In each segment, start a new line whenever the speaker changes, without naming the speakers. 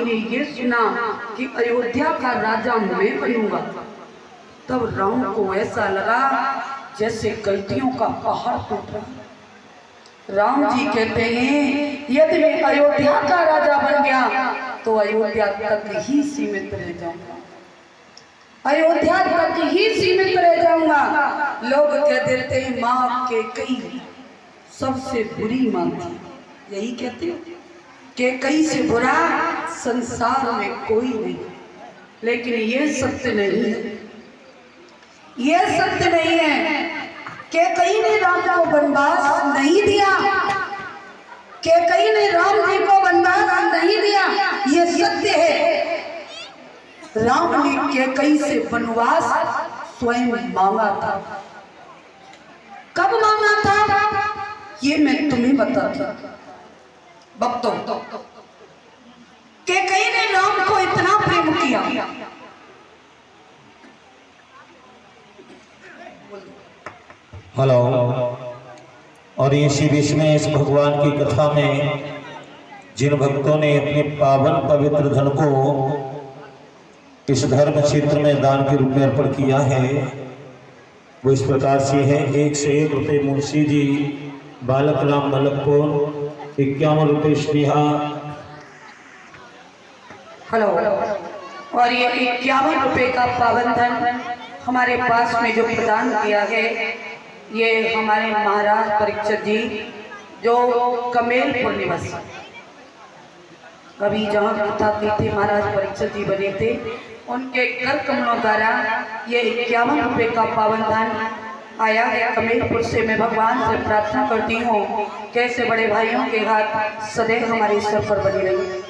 जी ने ये सुना कि अयोध्या का राजा मैं बनूंगा, तब राम को ऐसा लगा जैसे गलतियों का पहाड़ टूट रहा। राम जी कहते हैं यदि मैं अयोध्या का राजा बन गया तो अयोध्या तक ही सीमित रह जाऊंगा, अयोध्या तक ही सीमित रह जाऊंगा। लोग कह देते हैं माँ के कई सबसे बुरी माँ थी, यही कहते हो कि कई से बुरा संसार में कोई नहीं, लेकिन ये सत्य नहीं है, ये सत्य नहीं है कि कहीं ने राम को वनवास नहीं दिया, कि कहीं ने राम जी को वनवास नहीं दिया, ये सत्य है। राम ने कैकई से वनवास स्वयं मांगा था। कब मांगा था ये मैं तुम्हें बताता भक्तों। कैकई ने राम को इतना प्रेम किया,
हेलो। और इसी बीच में इस भगवान की कथा में जिन भक्तों ने अपने पावन पवित्र धन को इस धर्म क्षेत्र में दान के रूप में अर्पण किया है, वो इस प्रकार से है। 101 रुपये मुंशी जी, बालक राम मलकपुर, 51 रुपये स्नेहा।
हेलो। और ये 51 रुपये का पावन धन हमारे पास में जो प्रदान किया है, ये हमारे महाराज परीक्षित जी जो कमेलपुर निवासी, अभी जहाँ कथा की थी महाराज परीक्षित जी बने थे, उनके कर कमलों द्वारा ये 51 रुपये का पावन धन आया है कमेलपुर से। मैं भगवान से प्रार्थना करती हूँ कैसे बड़े भाइयों के हाथ सदैव हमारे सर पर बनी रही।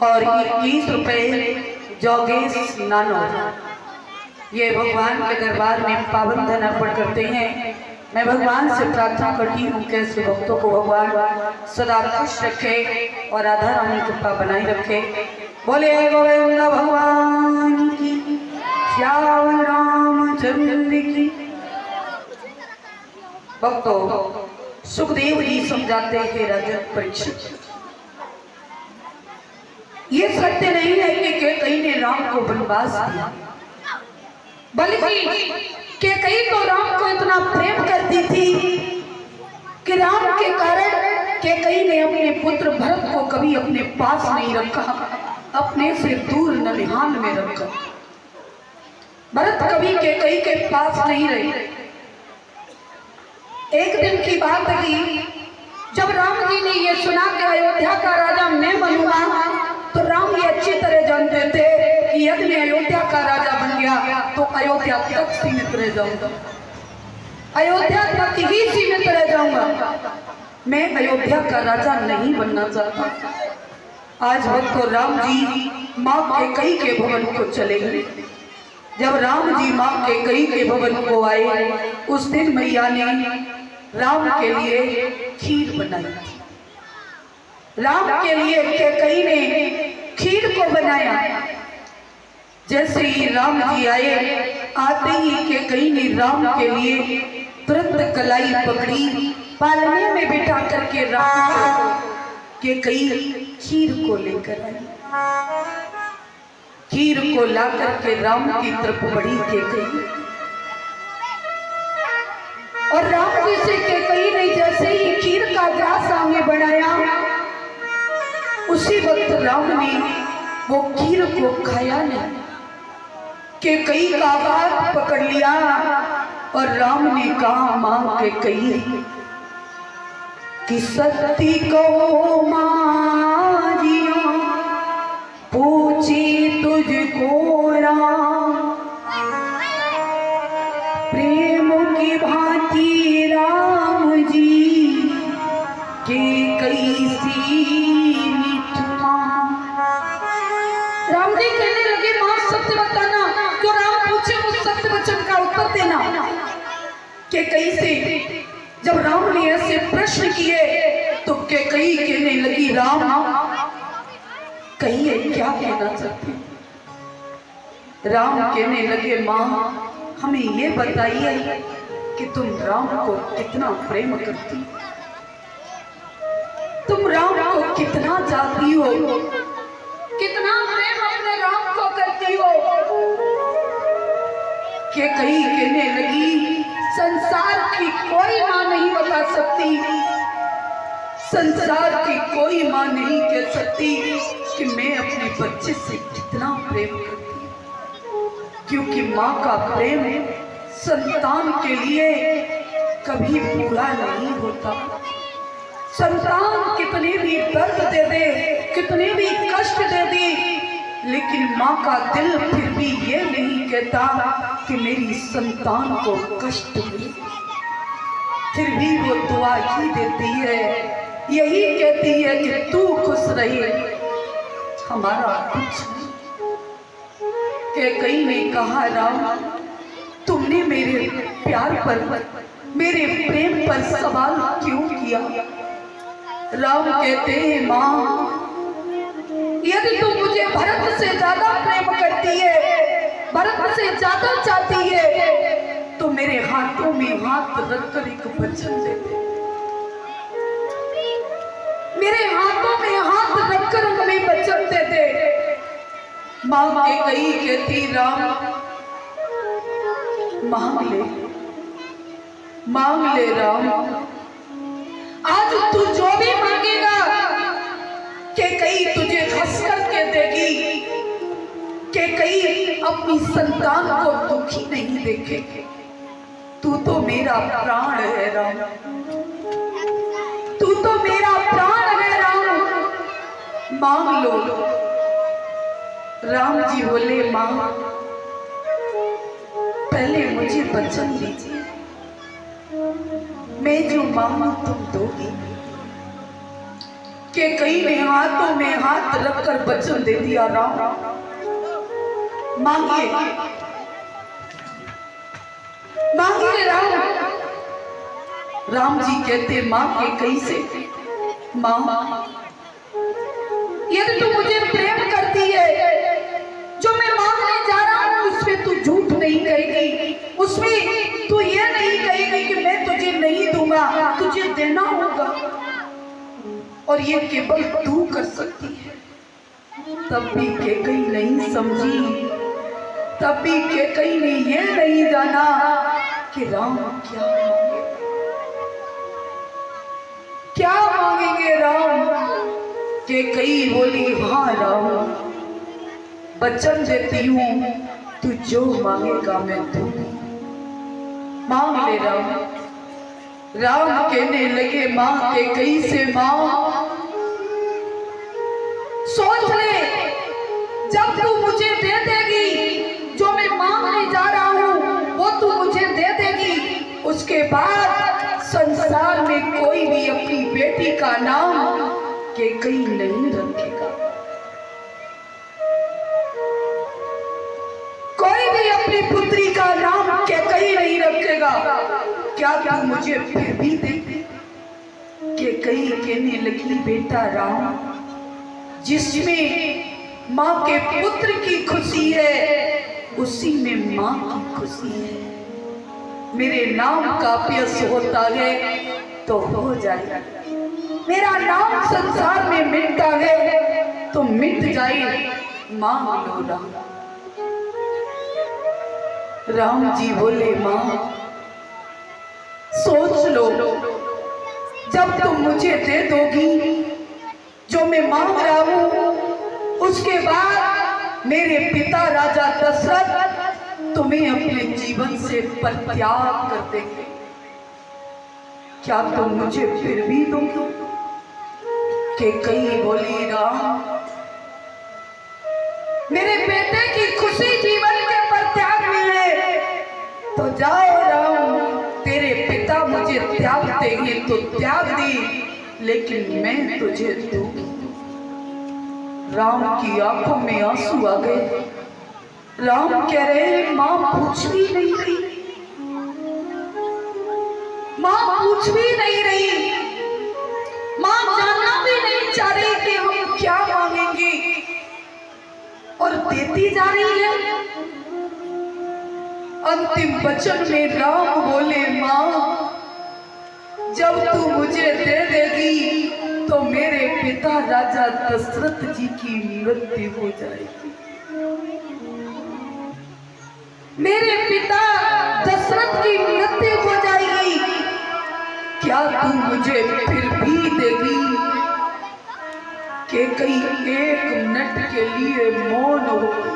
और 21 रुपये जोगेश नानो, ये भगवान के दरबार में पावन धन अर्पण करते हैं। मैं भगवान से प्रार्थना करती हूँ कैसे भक्तों को भगवान सदा खुश रखे और राधा रानी कृपा बनाए रखे। बोले गोविंद भगवान की, श्याम रामचंद्र की। भक्तों, सुखदेव जी समझाते हैं राजा परीक्षित, ये सत्य नहीं है कि कैकई ने राम को वनवास दिया, बल्कि कैकई तो राम को इतना प्रेम करती थी कि राम के कारण कैकई ने अपने पुत्र भरत को कभी अपने पास नहीं रखा, अपने से दूर ननिहाल में रखा। भरत कभी कैकई के पास नहीं रहे। एक दिन की बात थी, जब राम जी ने ये सुना कि अयोध्या का राजा मैं बनूंगा, तो राम ये अच्छी तरह जानते थे कि यदि मैं अयोध्या का राजा बन गया तो अयोध्या तक सीमित रह जाऊंगा, अयोध्या तक ही सीमित रह जाऊंगा, मैं अयोध्या का राजा नहीं बनना चाहता। आज भक्तों, राम जी माँ कैकई के भवन को चले गए। जब राम जी माँ कैकई के भवन को आए, उस दिन मैया ने राम के लिए खीर बनाई। राम के लिए कैकई ने खीर को बनाया। जैसे ही राम जी आए, आते ही कैकई ने राम के लिए तुरंत कलाई पकड़ी, पालने में बिठा करके राम कैकई खीर को लेकर आई। खीर को ला करके राम की तरफ बढ़ी कैकई, और राम जी से कैकई ने जैसे ही खीर का ग्लास आगे बढ़ाया, उसी वक्त राम ने वो खीर को खाया नहीं। कैकई का हाथ पकड़ लिया और राम ने कहा, मां कैकई कि सती को मां जिया पूछी तुझको राम, प्रेम की भांति राम जी के कैसी मिठमा। राम जी कहने लगे, मां सत्य बताना, जो राम पूछे वो सत्य वचन का उत्तर देना। कैकई से जब राम ने ऐसे प्रश्न किए तो कैकई कहने लगी, राम कहिए क्या कहना चाहते। राम कहने लगे, माँ हमें ये बताइए कि तुम राम को कितना प्रेम करती। तुम राम को कितना चाहती हो, कितना प्रेम अपने राम को करती हो कि कहीं कहने लगी संसार की कोई मां नहीं बता सकती, संसार की कोई मां नहीं कह सकती कि मैं अपने बच्चे से कितना प्रेम करती हूँ, क्योंकि मां का प्रेम संतान के लिए कभी पूरा नहीं होता। संतान कितने भी दर्द दे दे, कितने भी कष्ट दे दे, लेकिन माँ का दिल फिर भी ये नहीं कहता कि मेरी संतान को कष्ट मिले। फिर भी वो दुआ ही देती है, यही कहती है कि तू खुश रहे, हमारा कुछ नहीं। कि कहीं ने कहा राम तुमने मेरे प्यार पर, मेरे प्रेम पर सवाल क्यों किया? राम कहते हैं माँ, यदि तू मुझे भरत से ज्यादा प्रेम करती है, भरत से ज्यादा चाहती है, तो मेरे हाथों में हाथ रखकर एक वचन दे दे, मेरे हाथों में हाथ रखकर हमें वचन दे दे। माँ के कही कहती राम मांग ले, मांग ले राम, आज तू जो भी मांगेगा कि कहीं तुझे हंस करके देगी, कि कहीं अपनी संतान को दुखी नहीं देखेगी। तू तो मेरा प्राण है राम, तू तो मेरा प्राण है राम, मांग लो। राम जी बोले मां पहले मुझे वचन दीजिए, मैं जो मांगू तुम दोगी। कि कहीं ने हाथों में हाथ रखकर वचन दे दिया राम मांगिए, मांगिए राम। राम जी कहते मां के कहीं से मां यदि तू मुझे प्रेम करती है, जो मैं मांगने जा रहा हूं उसमें तू झूठ नहीं कहेगी, उसमें तू ये नहीं कहेगी कि मैं तुझे नहीं दूंगा, तुझे देना होगा, और ये केवल तू कर सकती है। तब भी कैकेयी नहीं समझी, तब भी कैकेयी ने ये नहीं जाना कि राम क्या मांगे, क्या मांगेंगे राम। कैकेयी बोली हाँ राम वचन देती हूँ, तू जो मांगेगा मैं दूंगी, मांग ले राम। राम कहने लगे मां कैकेयी से मां सोच ले, जब तू मुझे दे देगी जो मैं मांगने जा रहा हूं वो तू मुझे दे देगी, उसके बाद संसार में कोई भी अपनी बेटी का नाम कैकेयी नहीं रखेगा, कोई भी अपनी पुत्री का नाम कैकेयी नहीं रखेगा। क्या तू मुझे फिर भी दे? कैकेयी कहने लगी बेटा राम, जिसमें माँ के पुत्र की खुशी है उसी में माँ की खुशी है। मेरे नाम का अपयश होता है तो हो जाएगा, मेरा नाम संसार में मिटता है तो मिट जाए, मांग लो राम। राम जी बोले माँ सोच लो, जब तुम मुझे दे दोगी जो मैं मांग रहा हूं, उसके बाद मेरे पिता राजा दशरथ तुम्हें अपने जीवन से परित्याग कर देंगे, क्या तुम मुझे फिर भी दोगी? कैकेयी बोली राम मेरे बेटे की खुशी जीवन के परित्याग में है, तो जाओ राम, तेरे पिता मुझे त्याग देंगे तो त्याग दी, लेकिन मैं तुझे दूंगी। राम की आंखों में आंसू आ गए। राम कह रहे मां पूछ भी नहीं रही, मां पूछ भी नहीं रही, मां जानना भी नहीं चाह रही कि हम क्या मांगेंगे, और देती जा रही है। अंतिम वचन में राम बोले मां जब तू मुझे दे देगी तो मेरे पिता राजा दशरथ जी की मृत्यु हो जाएगी। मेरे पिता दशरथ की मृत्यु हो जाएगी। क्या तू मुझे फिर भी देगी कि कहीं 1 मिनट के लिए मौन हो गई?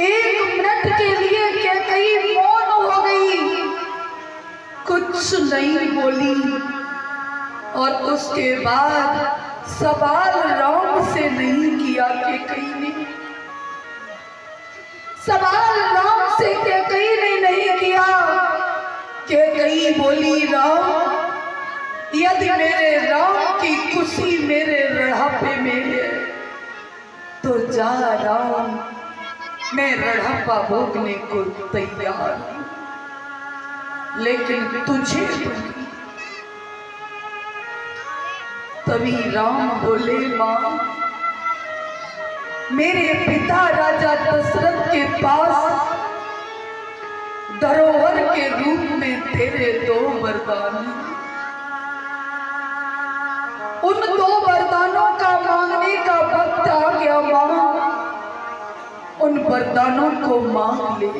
1 मिनट के लिए क्या कहीं मौन हो गई, कुछ नहीं बोली। और उसके बाद सवाल राम से नहीं किया कि कहीं नहीं, सवाल राम से क्या कहीं नहीं किया कि कहीं बोली राम, यदि मेरे राम की खुशी मेरे रढ़ापे में है तो जा राम, मैं रढ़ापा भोगने को तैयार हूं, लेकिन तुझे तभी राम बोले मां, मेरे पिता राजा दशरथ के पास धरोहर के रूप में तेरे 2 वरदान हैं। उन 2 वरदानों का मांगने का वक्त आ गया मां, उन वरदानों को मांग ले।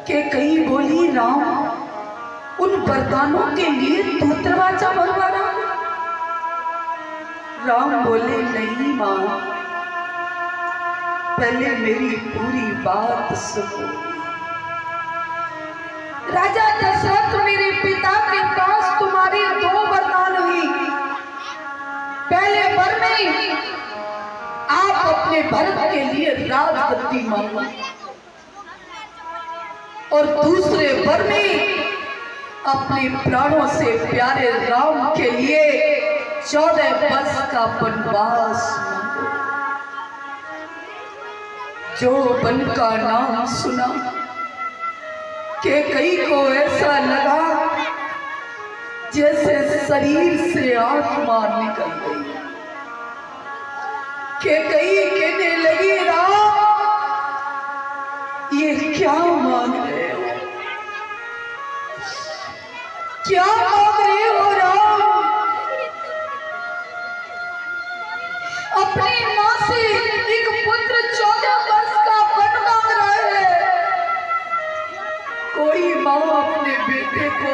कि कहीं बोली राम, उन वरदानों के लिए तू दरवाजा भरवा रहा? राम बोले नहीं मां, पहले मेरी पूरी बात सुनो। राजा दशरथ, मेरे पिता के पास तुम्हारी 2 वरदान हुई। पहले वर में आप अपने भरत के लिए राजगद्दी मांगो, और दूसरे वर में अपने प्राणों से प्यारे राम के लिए 14 वर्ष का वनवास मांगो। जो वन का नाम सुना कि कई को ऐसा लगा जैसे शरीर से आत्मा निकल गई, कि कई कहने लगी राम, ये क्या मांग रहे हो, क्या मांग रहे हो राम? अपनी मां से एक पुत्र 14 वर्ष का वन मांग रहा है। कोई मां अपने बेटे को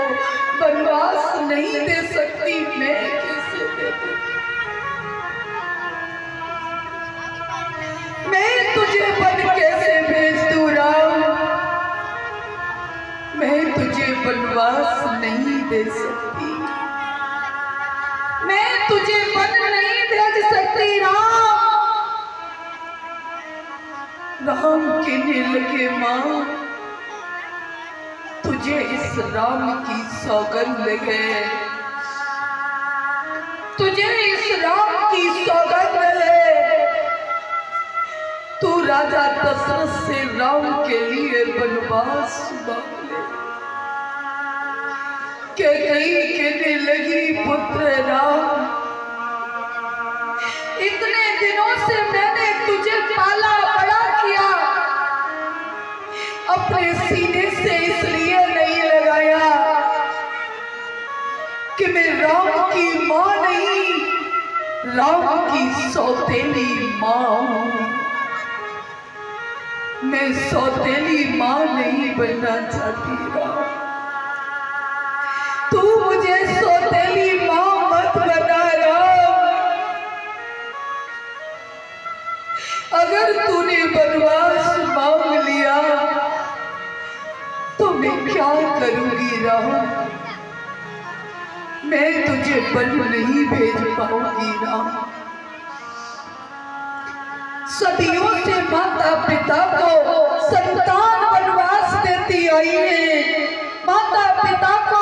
वनवास नहीं दे सकती, मैं कैसे दे दूं? मैं तुझे वन कैसे भेज दूं राम? मैं तुझे वनवास नहीं दे सकती, मैं तुझे वन नहीं भेज सकती राम। राम कहने लगे मां, तुझे इस राम की सौगंध है, तुझे इस राम की सौगंध है, तू राजा दशरथ से राम के लिए वनवास मांग ले। के कहीं कहने लगी पुत्र राम, इतने दिनों से मैंने तुझे पाला बड़ा किया, अपने सीने से इसलिए नहीं लगाया कि मैं राम की मां नहीं, राम की सौतेली मां हूं। मैं सौतेली मां नहीं बनना चाहती राम, तू मुझे सौतेली मां मत बना राम। अगर तूने वनवास मांग लिया तो मैं क्या करूंगी राम? मैं तुझे वन नहीं भेज पाऊंगी राम। सदियों से माता पिता को संतान वनवास देती आई है, माता पिता को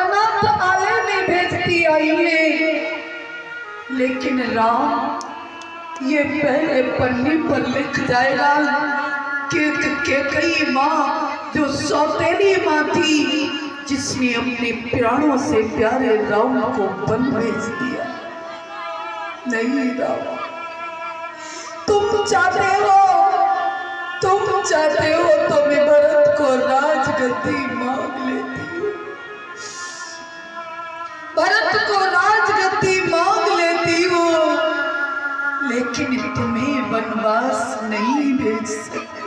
अनाथ आलय में भेजती आई है, लेकिन राम ये पहले पन्ने पर लिख जाएगा कि कई माँ जो सौतेली माँ थी, जिसने अपने प्राणों से प्यारे राम को वन भेज दिया। नहीं राम, तुम चाहते हो तो मैं भरत को राजगद्दी मांग लेती हूँ, भरत को राजगद्दी मांग लेती हो, लेकिन तुम्हें वनवास नहीं भेज सकती,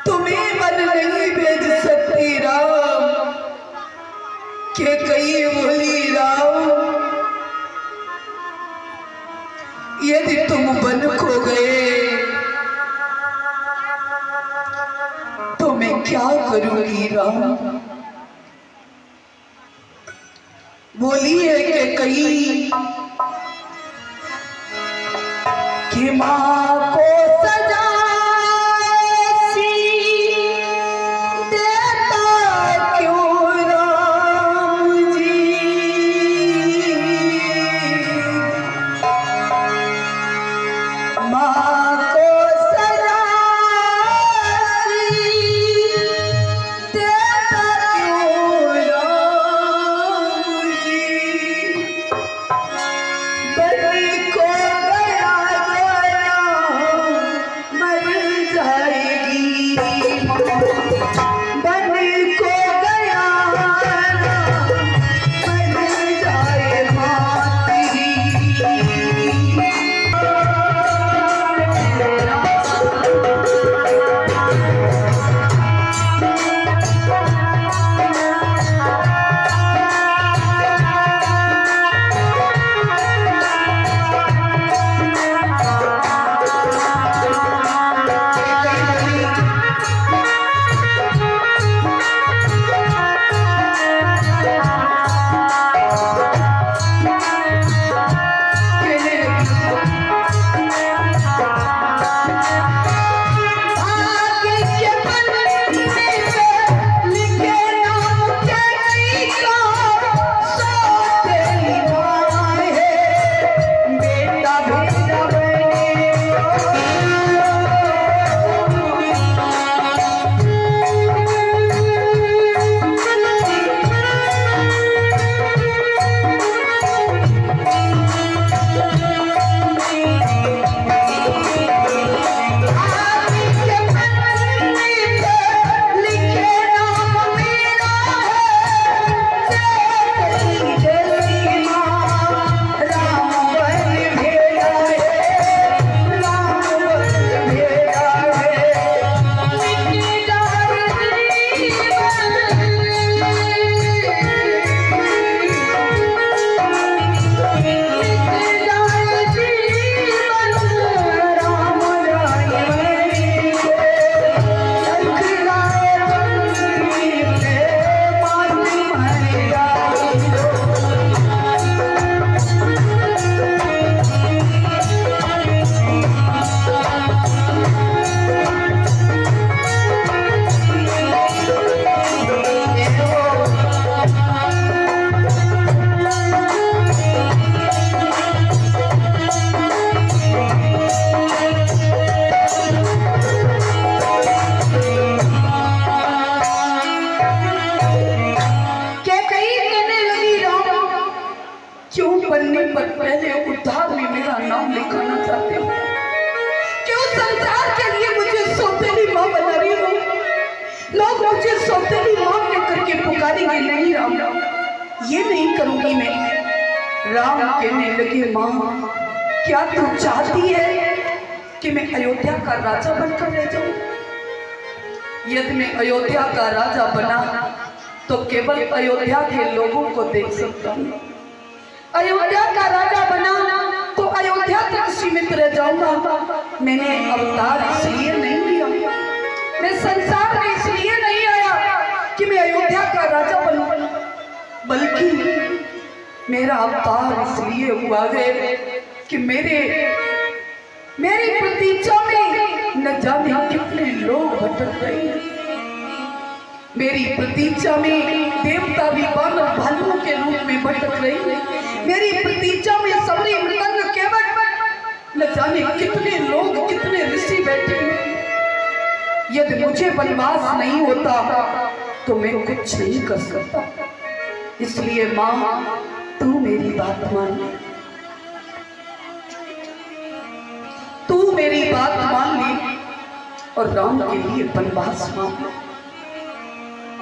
तुम्हें वन नहीं भेज सकती राम। के कई बोली राम, यदि तुम वन खो गए तो मैं क्या करूंगी राम। बोली है कि कई कि माँ को सजा देता क्यों राम जी, माँ को सजा देता क्यों राम जी। बलि को गया मर जाएगी, बलि को गया मर जाए माती। पर पहले उद्धार में मेरा नाम लिखाना चाहते हो? क्यों संसार के लिए मुझे सौतेली माँ बना रही हो? लोग मुझे सौतेली माँ के करके पुकारेंगे, नहीं राम, ये नहीं करूंगी मैं। राम कहने लगे, माँ क्या तू चाहती है कि मैं अयोध्या का राजा बनकर रह जाऊं? यदि मैं अयोध्या का राजा बना तो केवल अयोध्या के लोगों को देख सकता हूँ। अयोध्या का राजा बना तो अयोध्या तक सीमित रह जाऊंगा। मैंने अवतार इसलिए नहीं लिया, मैं संसार में इसलिए नहीं आया कि मैं अयोध्या का राजा बनूं, बल्कि मेरा अवतार इसलिए हुआ है कि मेरी प्रतीक्षा में न जाने कितने लोग भटक रहे हैं। मेरी प्रतीक्षा में देवता भी बानर भालुओं के रूप में भटक रही है। मेरी प्रतीक्षा में सबरी मृदंग केवट न जाने कितने लोग, कितने ऋषि बैठे हैं। यदि मुझे वनवास नहीं होता तो मैं कुछ नहीं कर सकता। इसलिए माँ तू मेरी बात मान, तू मेरी बात मान ली और राम के लिए वनवास मांग।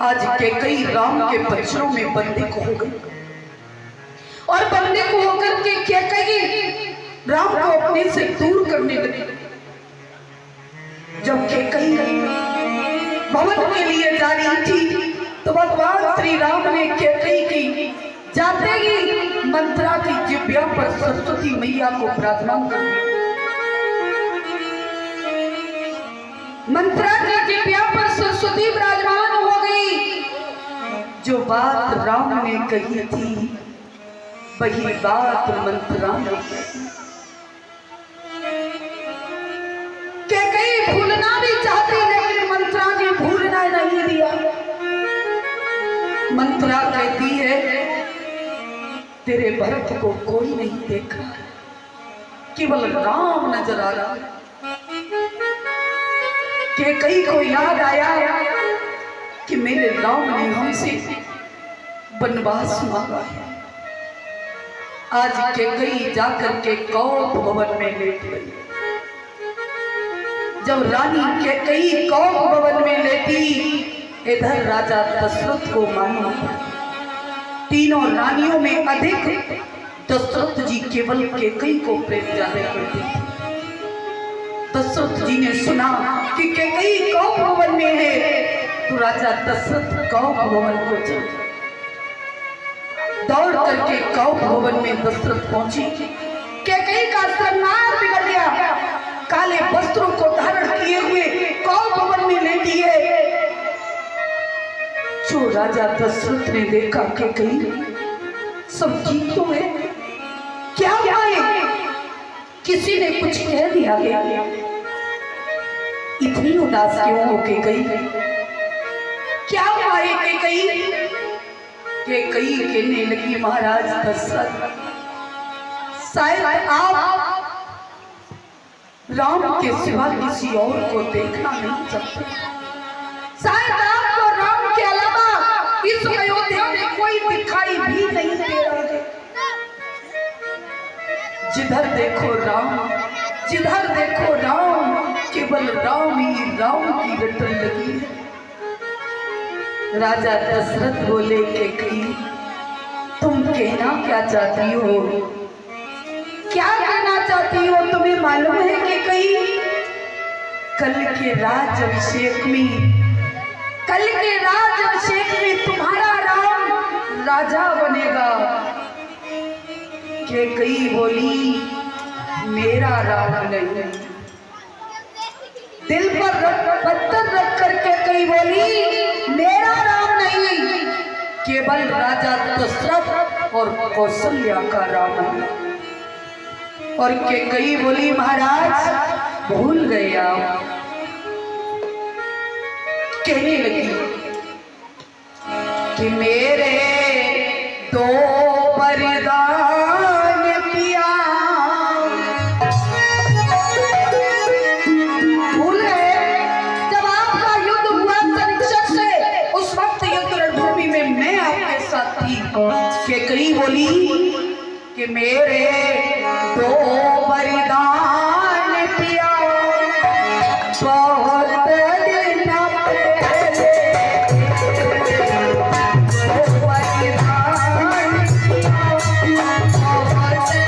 आज के कई राम के बच्चों में बंदी हो गई। और बनने को होकर के क्या कही राम को अपने से दूर करने लगी। जब केकई भवन के लिए जा रही थी तो भगवान श्री राम ने केकई की जाते ही मंत्रा की जिभ्या पर सरस्वती मैया को प्रार्थना कर दी। मंत्रा की जिभ्या पर सरस्वती विराजमान हो गई। जो बात राम ने कही थी वही बात मंत्रा ने कही। केकई भूलना भी चाहती लेकिन मंत्रा ने भूलना नहीं दिया। मंत्रा कहती है तेरे भरत को कोई नहीं देख रहा, केवल राम नजर आ रहा है। केकई को याद आया कि मेरे राम ने हमसे वनवास मांगा है। आज केकई जाकर के कौरव भवन में लेट गई। जब रानी केकई कौरव भवन में लेटी, इधर राजा दशरथ को मानना पड़ा। तीनों रानियों में अधिक दशरथ जी केवल केकई को प्रेम ज्यादा करते थे। दशरथ जी ने सुना कि केकई कौरव भवन में है तो राजा दशरथ कौरव भवन को चले। दौड़ करके कौरव भवन में दशरथ पहुंची। केकई का श्रृंगार बिगड़ गया। काले वस्त्रों को धारण किए हुए कौरव भवन में लेटी है। जो राजा दशरथ ने देखा केकई सब ठीक तो है, क्या है किसी ने कुछ कह दिया गया, इतनी उदास क्यों हो केकई, क्या हुआ है केकई? केकई कहने लगी महाराज दशरथ शायद आप राम के सिवा किसी और को देखना नहीं चाहते। शायद आपको राम के अलावा इस अयोध्या में कोई दिखाई भी नहीं दे रहा है। जिधर देखो राम, जिधर देखो राम, केवल राम ही राम की रटन लगी है। राजा दशरथ बोले केकई तुम कहना क्या चाहती हो, क्या कहना चाहती हो? तुम्हें मालूम है केकई कल के राज अभिषेक में, कल के राज अभिषेक में तुम्हारा राम राजा बनेगा। केकई बोली मेरा राम नहीं। दिल पर पत्थर रख कर केकई बोली मेरा राम नहीं, केवल राजा दशरथ और कौशल्या का राम है। और केकई बोली महाराज भूल गए आप। कहने लगी कि मेरे दो वरदान पिया भूल गए। जब आपका युद्ध हुआ तनिष्क से, उस वक्त युद्ध रणभूमि में मैं आपके साथ थी। केकई बोली कि मेरे दो वरदान पिया बहुत दिन पहले, दो वरदान पिया बहुत दिन पहले।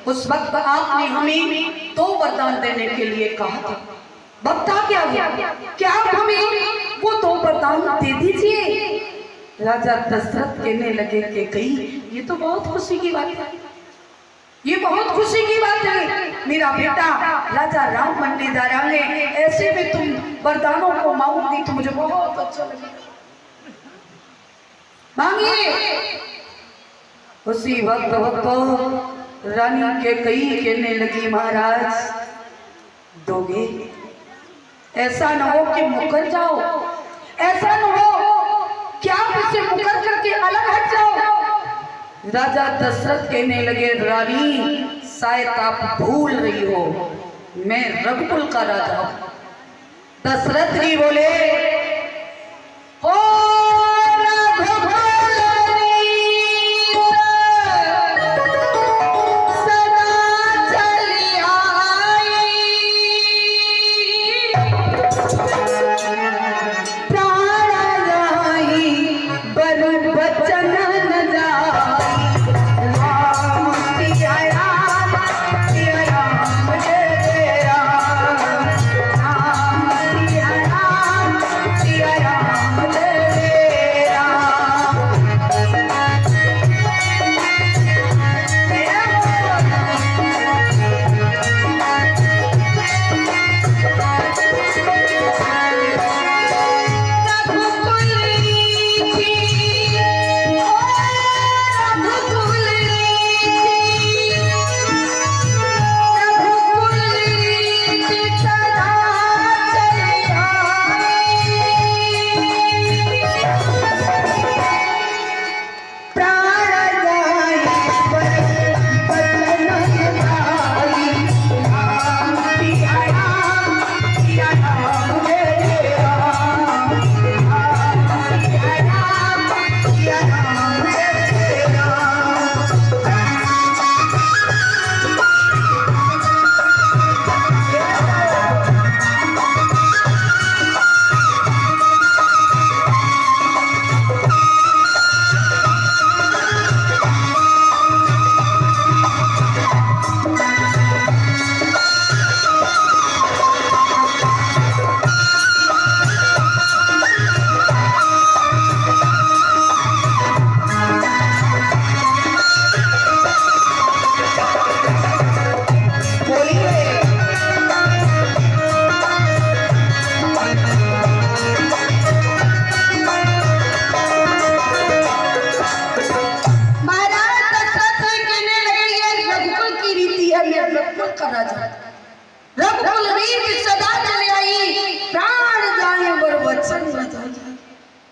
उस वक्त आपने हमें 2 वरदान देने के लिए कहा था। बता क्या आप हमें वो 2 वरदान दे दीजिए। राजा दशरथ कहने लगे कि कहीं ये तो बहुत खुशी की बात है, ये बहुत खुशी की बात है। मेरा बेटा राजा राम बनने जा रहा है, ऐसे में तुम वरदानों को मांगोगी तो मुझे बहुत अच्छा लगेगा, मांगिए। उसी वक्त रानी के कई कहने लगी महाराज दोगे? ऐसा न हो कि मुकर जाओ, ऐसा न हो क्या मुझसे मुकर करके अलग हट जाओ। राजा दशरथ कहने लगे रानी शायद आप भूल रही हो, मैं रघुकुल का राजा हूं। दशरथ जी बोले हो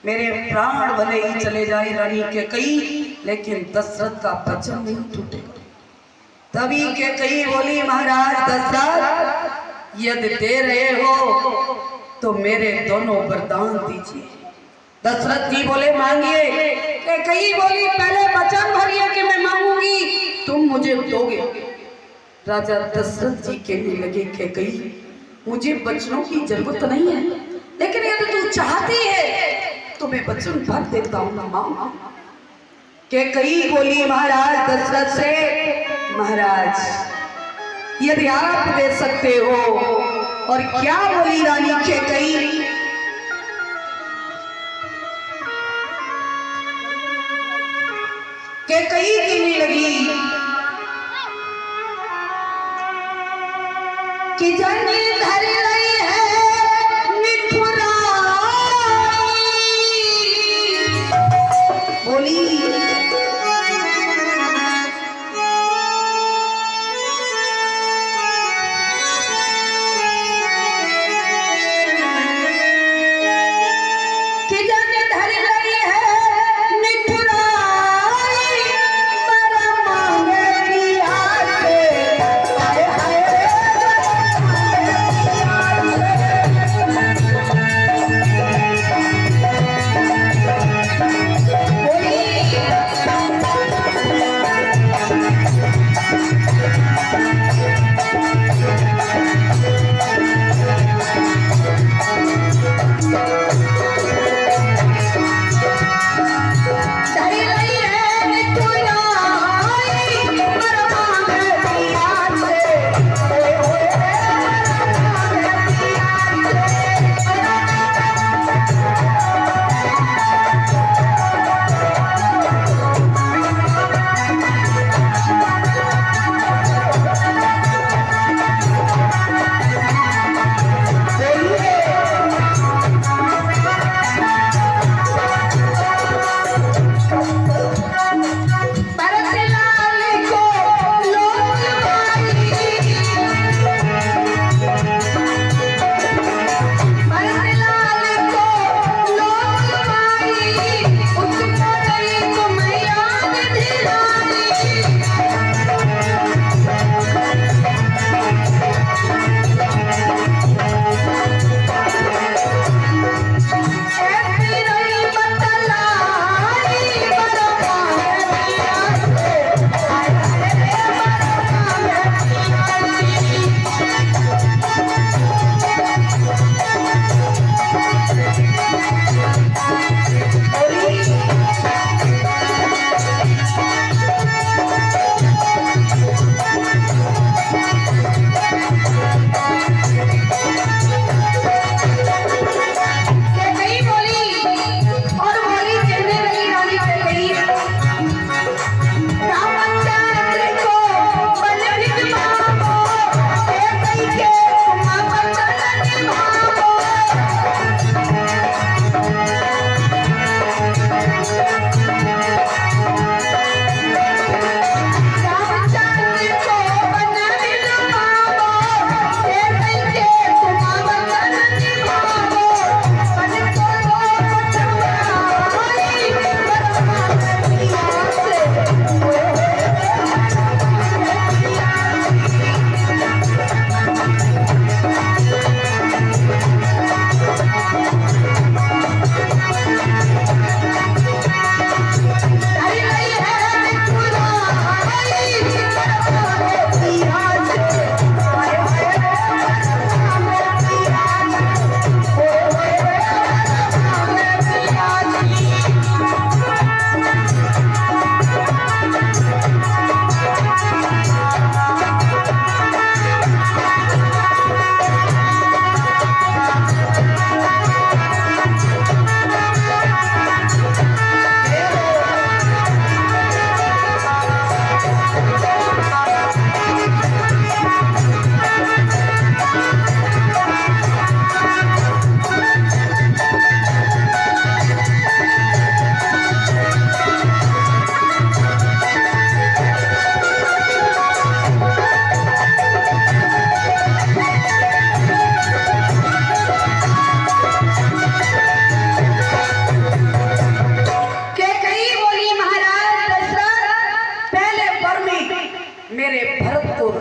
मेरे प्राण भले ही चले जाए रानी के कई, लेकिन दशरथ का वचन नहीं टूटेगा। तभी के कई बोली महाराज दशरथ यदि दे रहे हो तो मेरे दोनों वरदान दीजिए। दशरथ जी बोले मांगिए। के कई बोली पहले वचन भरिए कि मैं मांगूंगी, तुम मुझे दोगे। राजा दशरथ जी कहने लगे के कई मुझे वचनों की जरूरत नहीं है, लेकिन यदि तू चाहती है तो मैं वचन भर देता हूँ मां। के कई बोली महाराज दशरथ से महाराज यदि आप दे सकते हो। और क्या बोली रानी के कई कहने लगी कि जन्नी धर रही है बोली कि जाने धर रही है निठुराई मरा मांगे पिया से हाय हाय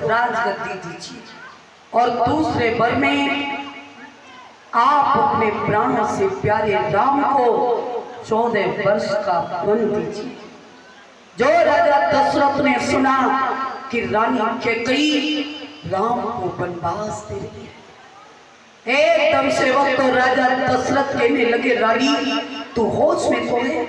राजगद्दी दीजिए और दूसरे वर में आप अपने प्राणों से प्यारे राम को 14 वर्ष का वन दीजिए। जो राजा दशरथ ने सुना कि रानी कैकेयी राम को वनवास दे रही है, एकदम से वक्त तो राजा दशरथ कहने लगे, रानी तू होश में तो है,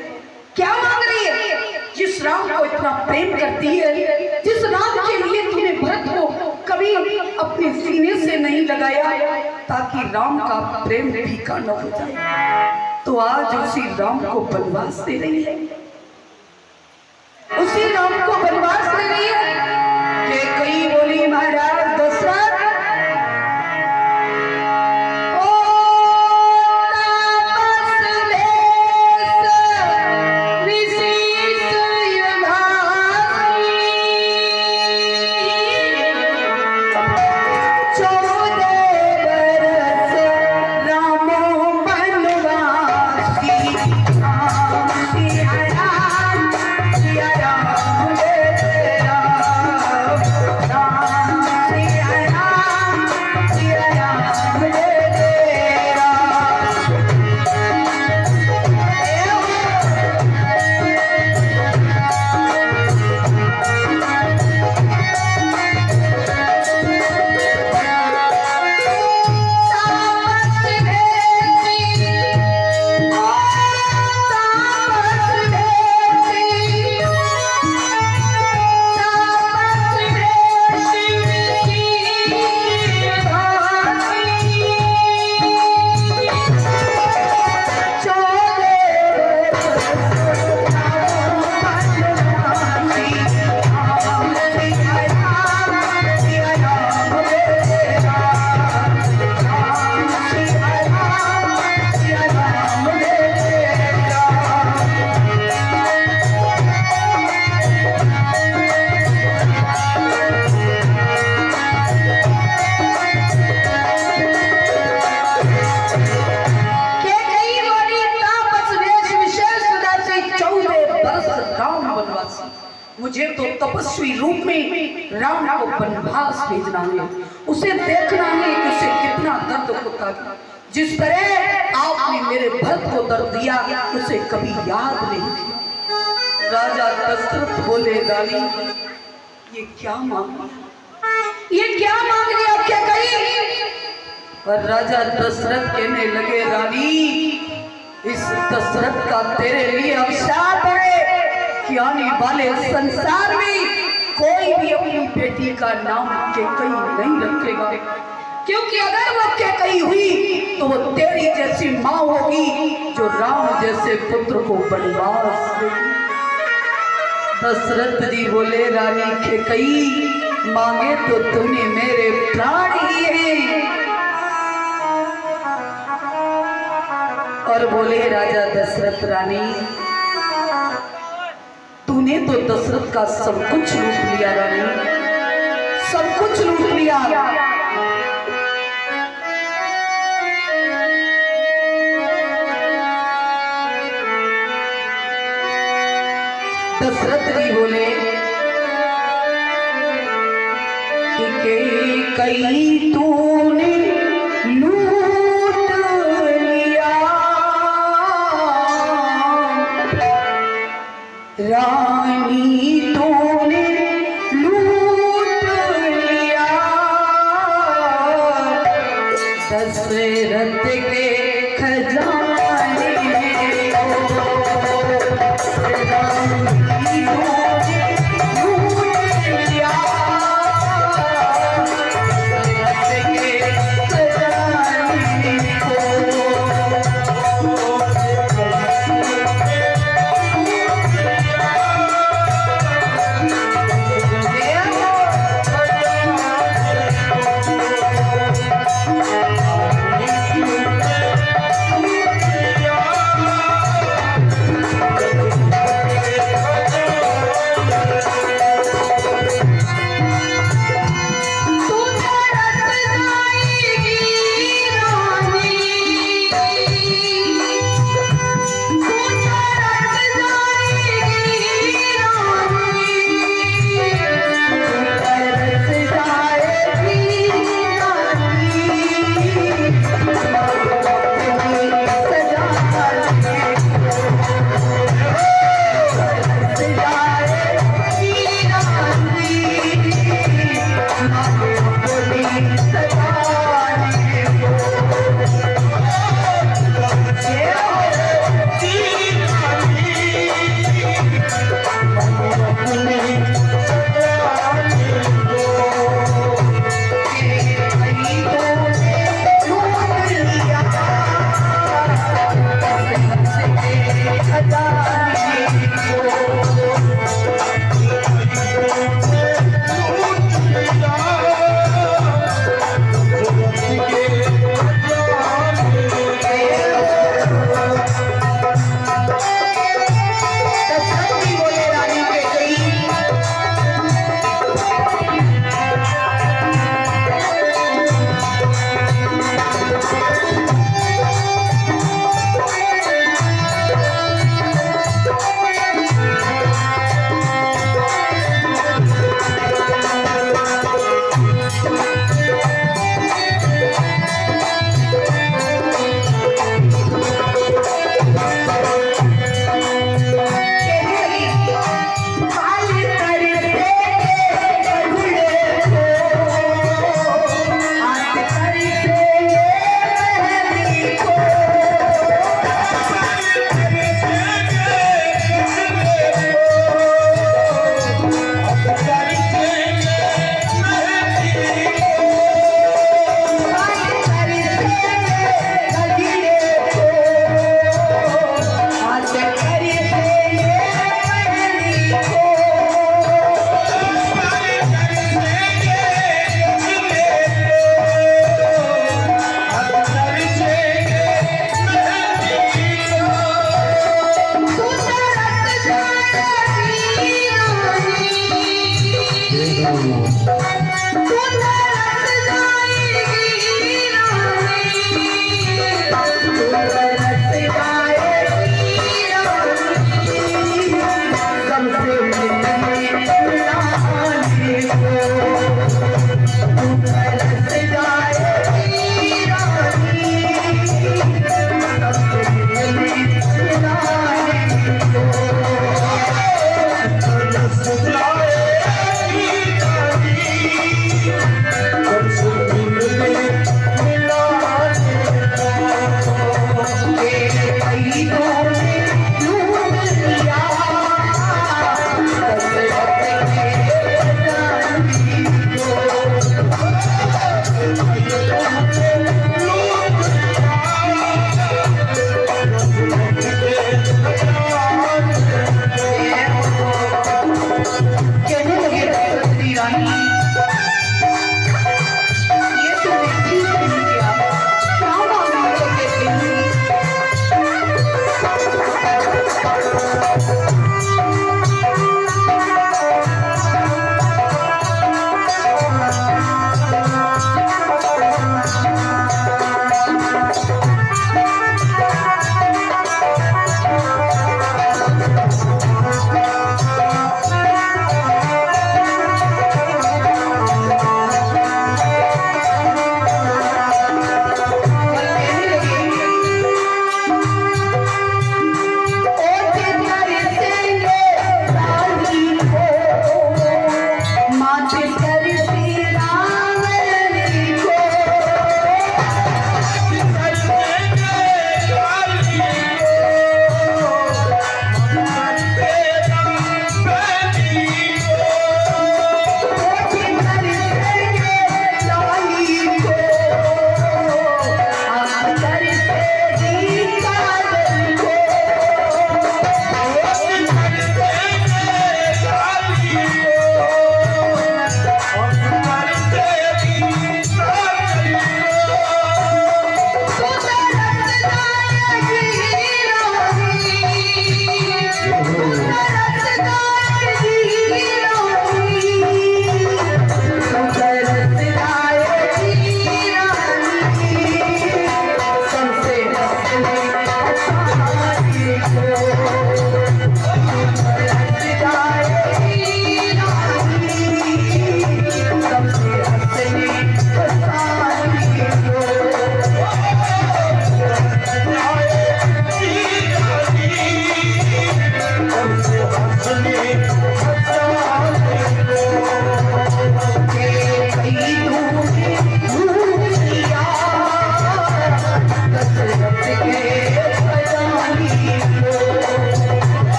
क्या मांग रही है? जिस राम को इतना प्रेम करती है, जिस राम के लिए तूने भरत को कभी अपने सीने से नहीं लगाया ताकि राम का प्रेम फीका न हो जाए, तो आज उसी राम को वनवास दे रही है, उसी राम को वनवास दे रही है। कैकेयी बोली, महाराज दशरथ, मुझे तो तपस्वी रूप में राम को वनवास भेजना है, उसे देखना है कि उसे कितना दर्द होता है। जिस तरह आपने मेरे भरत को दर्द दिया उसे कभी याद नहीं किया। राजा दशरथ बोले, रानी ये क्या मांग लिया, ये क्या मांग लिया कैकेयी? और राजा दशरथ कहने लगे, रानी इस दशरथ का तेरे लिए अभिशाप है कि आने वाले संसार में कोई भी अपनी बेटी का नाम कैकेयी नहीं रखेगा, क्योंकि अगर वो कैकेयी हुई तो वो तेरी जैसी माँ होगी जो राम जैसे पुत्र को वनवास देगी। दशरथ जी बोले, रानी कैकेयी मांगे तो तूने मेरे प्राण ही हैं। और बोले राजा दशरथ, रानी तूने तो दशरथ का सब कुछ लूट लिया, रानी सब कुछ लूट लिया। दशरथ जी बोले कि कैकेयी तूने लूट लिया, रानी तूने लूट लिया, दशरथ के खजाने रानी तूने लूट लिया, दशरथ के खजाने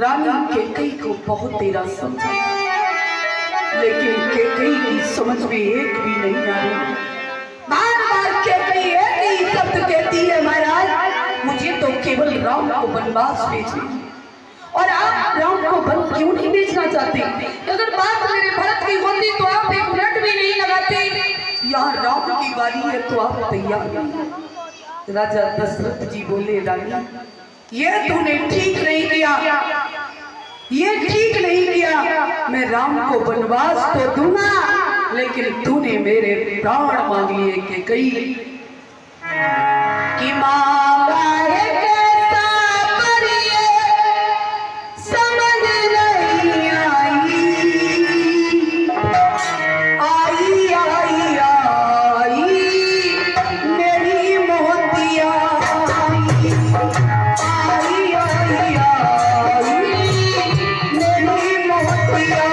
रानी केकई को बहुत तेरा समझा, लेकिन केकई की समझ में एक भी नहीं आ रही। बार बार केकई एक ही शब्द कहती है, महाराज मुझे तो केवल राम को वनवास भेजिए। और आप राम को वन क्यों नहीं भेजना चाहते? अगर बात मेरे भरत की होती तो आप एक मिनट भी नहीं लगाते। यहाँ राम की बारी है तो आप तैयार नहीं। राजा दशरथ जी बोले, रानी ये तूने ठीक नहीं किया। ये ठीक नहीं किया, मैं राम को वनवास तो दूंगा, लेकिन तूने मेरे प्राण मांग लिए कि कई कि मांगा है कैसा परिये समझ नहीं आई आई आई मेरी मोहतिया आई आई आई मेरी मोहतिया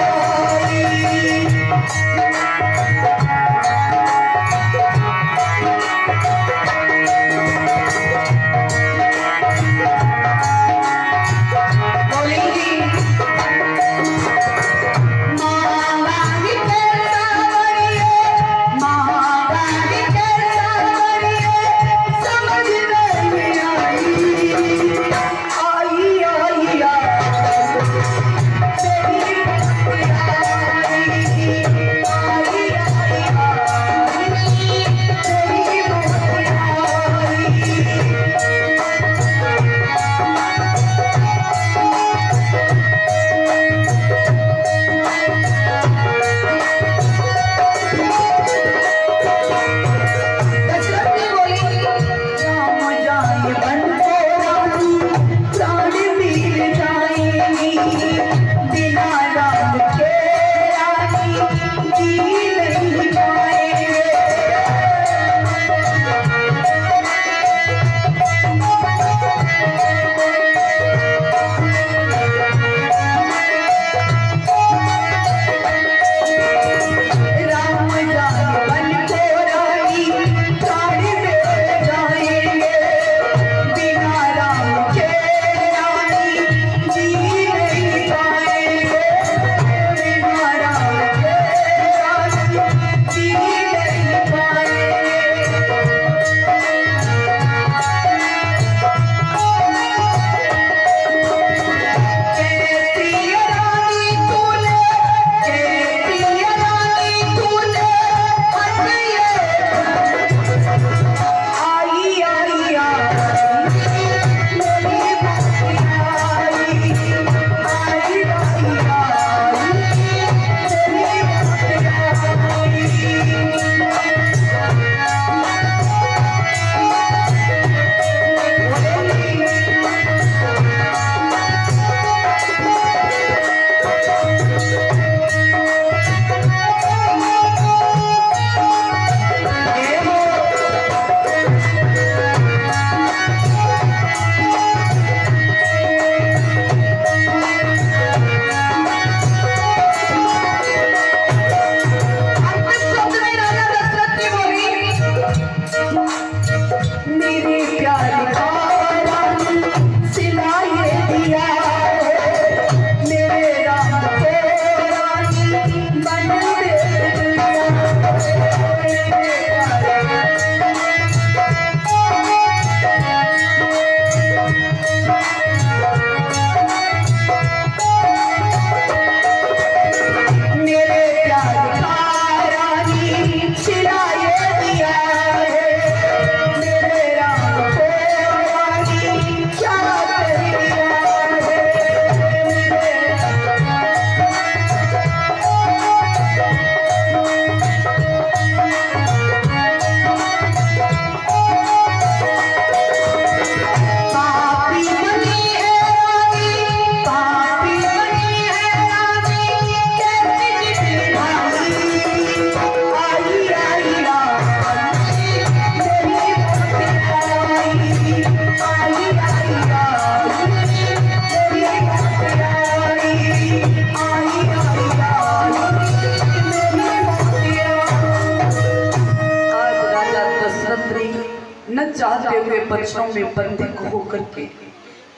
चाहते हुए बच्चों में बंदी होकर के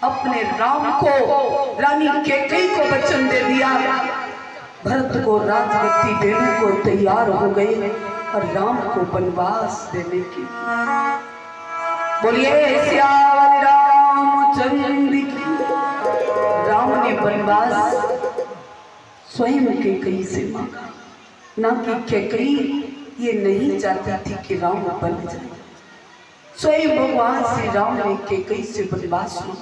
अपने राम को रानी कैकेयी को वचन दे दिया। भरत को राजगद्दी देने को तैयार हो गए और राम को वनवास देने की। बोलिए श्याम रामचंद्र की। राम ने वनवास स्वयं कैकेयी से मांगा, ना कि कैकेयी ये नहीं चाहती थी कि राम बन जाए। स्वयं भगवान श्री राम ने कैकेयी से वनवास हुआ।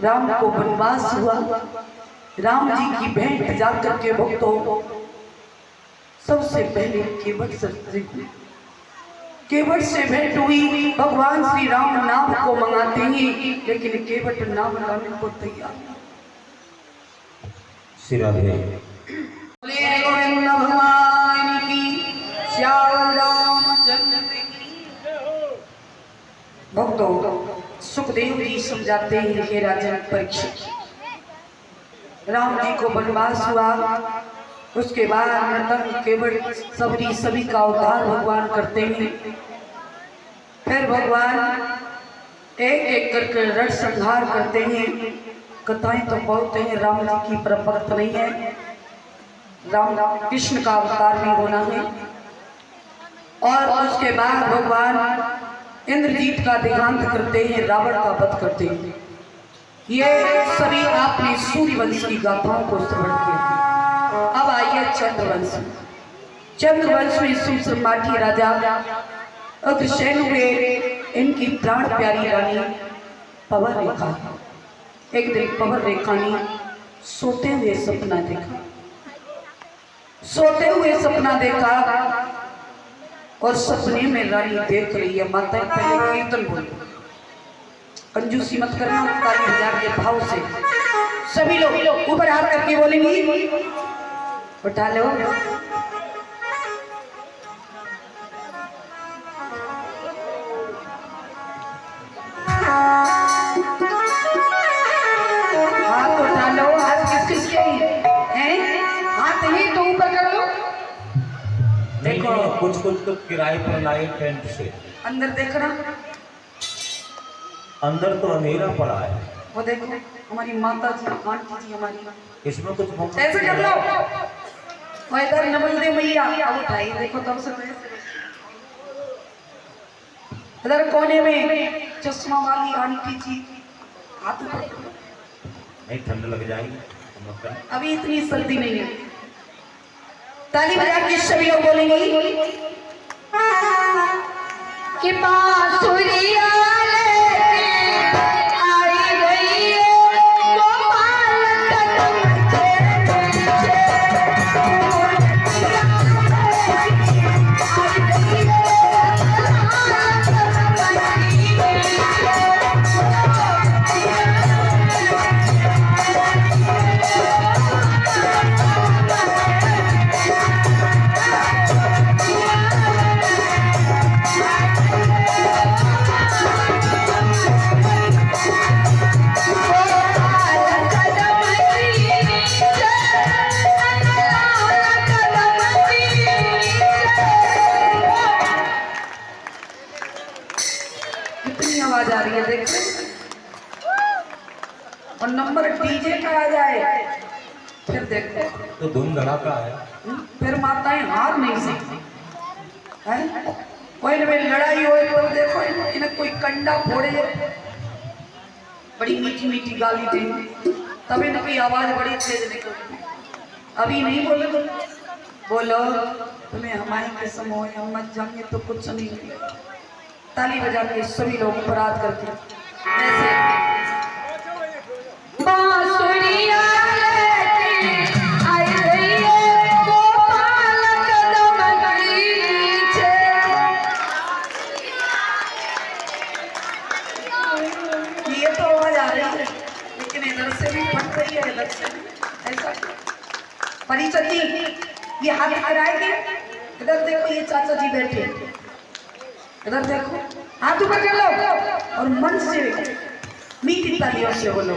राम को वनवास हुआ, राम जी की भेंट जाकर के भक्तों सबसे पहले केवट से भेंट हुई। भगवान श्री राम नाम को मंगाते हैं, लेकिन केवट नाम लाने को तैयार गोविंद भगवान की, श्याम रामचंद्र की। भक्तों सुखदेव जी समझाते हैं कि राजन परीक्षित, राम जी को वनवास हुआ, उसके बाद नर्तन केवट सबरी सभी का उद्धार भगवान करते हैं। फिर भगवान एक एक करके रण संहार करते हैं। कथाएं तो बहुत हैं, राम जी की परपरत नहीं है, राम कृष्ण का अवतार भी होना है। और उसके बाद भगवान इंद्रजीत का देहांत करते हैं, रावण का वध करते हैं। ये सभी आपने सूर्यवंश की गाथाओं को श्रवण किया। अब आइए चंद्रवंश। चंद्रवंश में सुसमाठी राजा अग्रसेन हुए। इनकी प्राण प्यारी रानी पवन रेखा, एक दिन पवन रेखा ने सोते हुए सपना देखा। सोते हुए सपना देखा और सपने में रानी देख रही है। माता पहले कीर्तन बोलो, कंजूसी मत करना, ताली बजा के भाव से सभी लोग ऊपर हाथ करके बोलेंगी, उठा लो। हाथ उठा लो, हाथ किस किस के हैं? हाथ ही तो ऊपर कर लो।
देखो कुछ कुछ तो किराए पर लाए टेंट से।
अंदर देखना,
अंदर तो अंधेरा पड़ा है।
वो देखो हमारी माता जी, आंटी जी हमारी,
इसमें कुछ
ऐसे कर लो। और इधर नमल दे मैया, अब उठाई देखो तब से। इधर कोने में चश्मा वाली आंटी जी, हाथ ऊपर करो।
नहीं ठंड लग जाएगी,
अभी इतनी सर्दी नहीं है। ताली बजा के सभी लोग बोलेंगे कि बांसुरिया आवाज आ रही है, देखो। और नंबर डीजे का आ जाए फिर देखो
तो धूम धड़ाका है।
फिर माताएं हार नहीं सकती हैं। कोई न लड़ाई हो तो देखो इन्हें कोई कंडा फोड़े, बड़ी मीठी मीठी गाली देंगे, तब इनकी आवाज बड़ी तेज निकलती। अभी नहीं बोलो तुम्हें हमारे किस्म हो, हम मत जाएंगे तो कुछ नहीं मिलेगा। ताली बजा के सभी लोग अपराध करते ऐसे बांसुरिया ये तो आवाज आ रही है, लेकिन इधर से भी फट रही है, इधर से ऐसा परिचय ये हाथ कराएंगे। इधर देखो ये चाचा जी बैठे, इधर देखो हाथ ऊपर कर लो और मन से मीठी तालियों से बोलो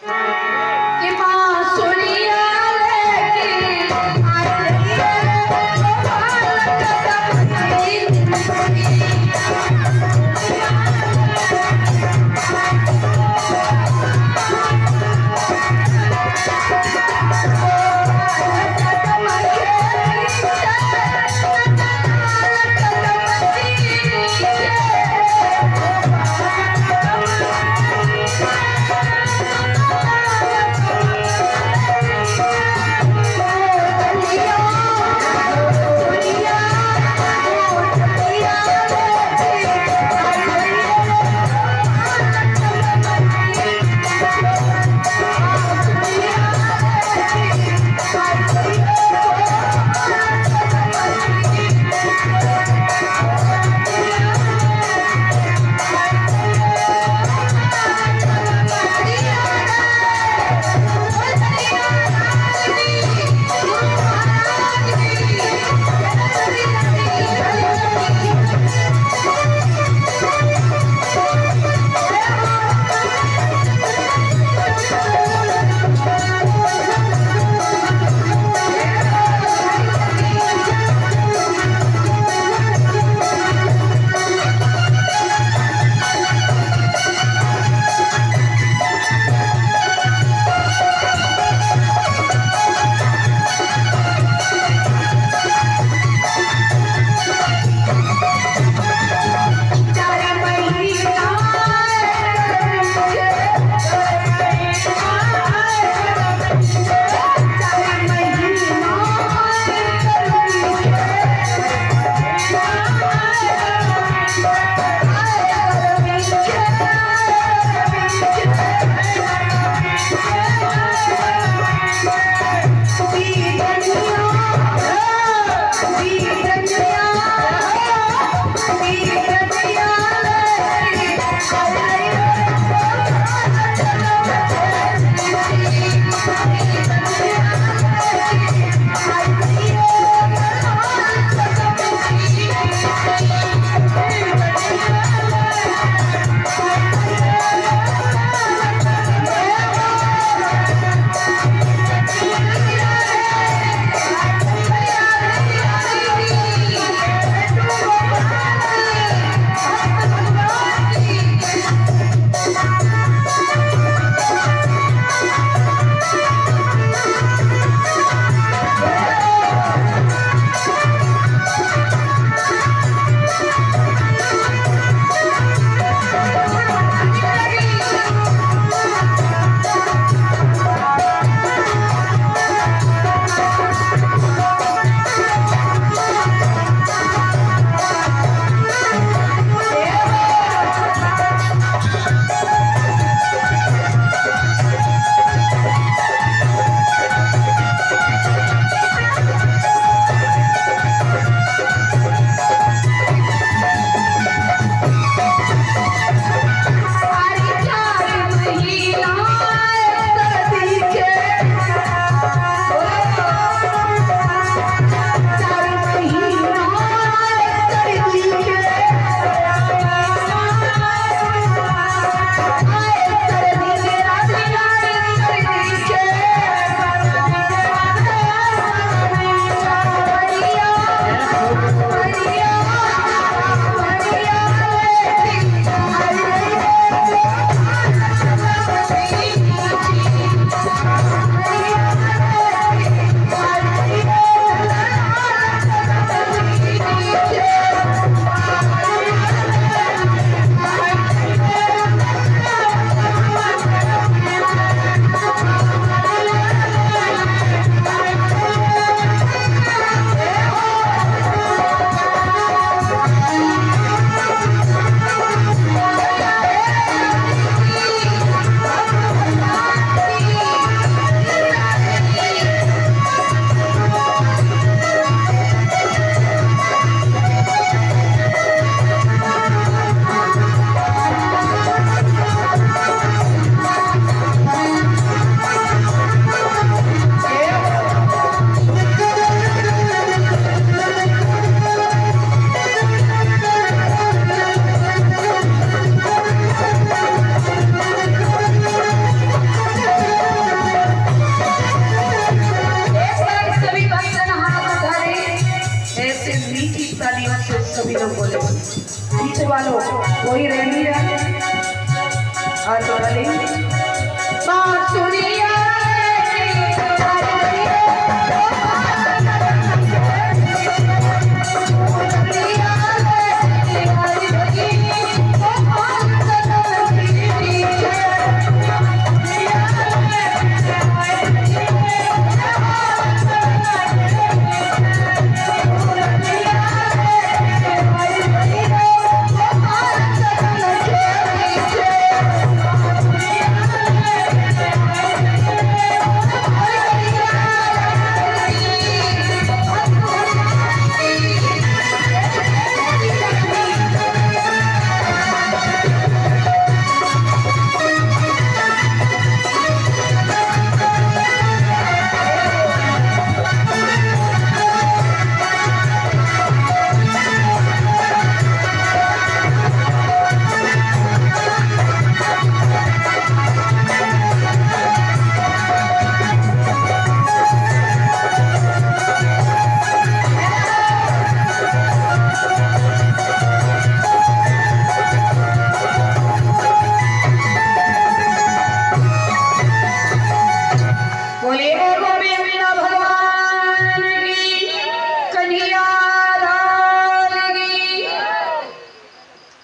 कि बांसुरिया वालों कोई रेडी है? हाथ वाली बांसुरिया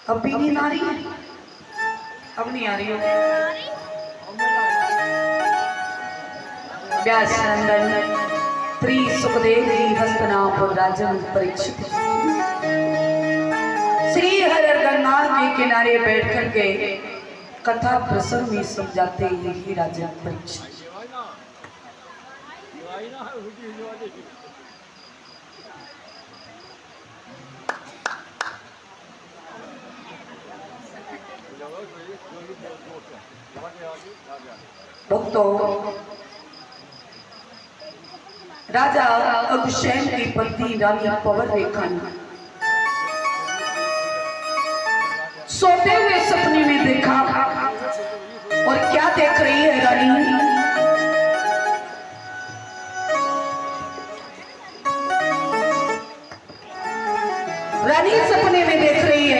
अब भी नहीं आ रही है, अब नहीं आ रही है। व्यास नंदन श्री सुखदेव जी हस्तनापुर राजन परीक्षित श्री हरिहरगंगा के किनारे बैठ करके कथा प्रसंग में समझाते ही राजन परीक्षित। भक्तों, राजा अभिषेक की पत्नी रानी पवन रेखा ने सोते हुए सपने में देखा। और क्या देख रही है रानी? रानी सपने में देख रही है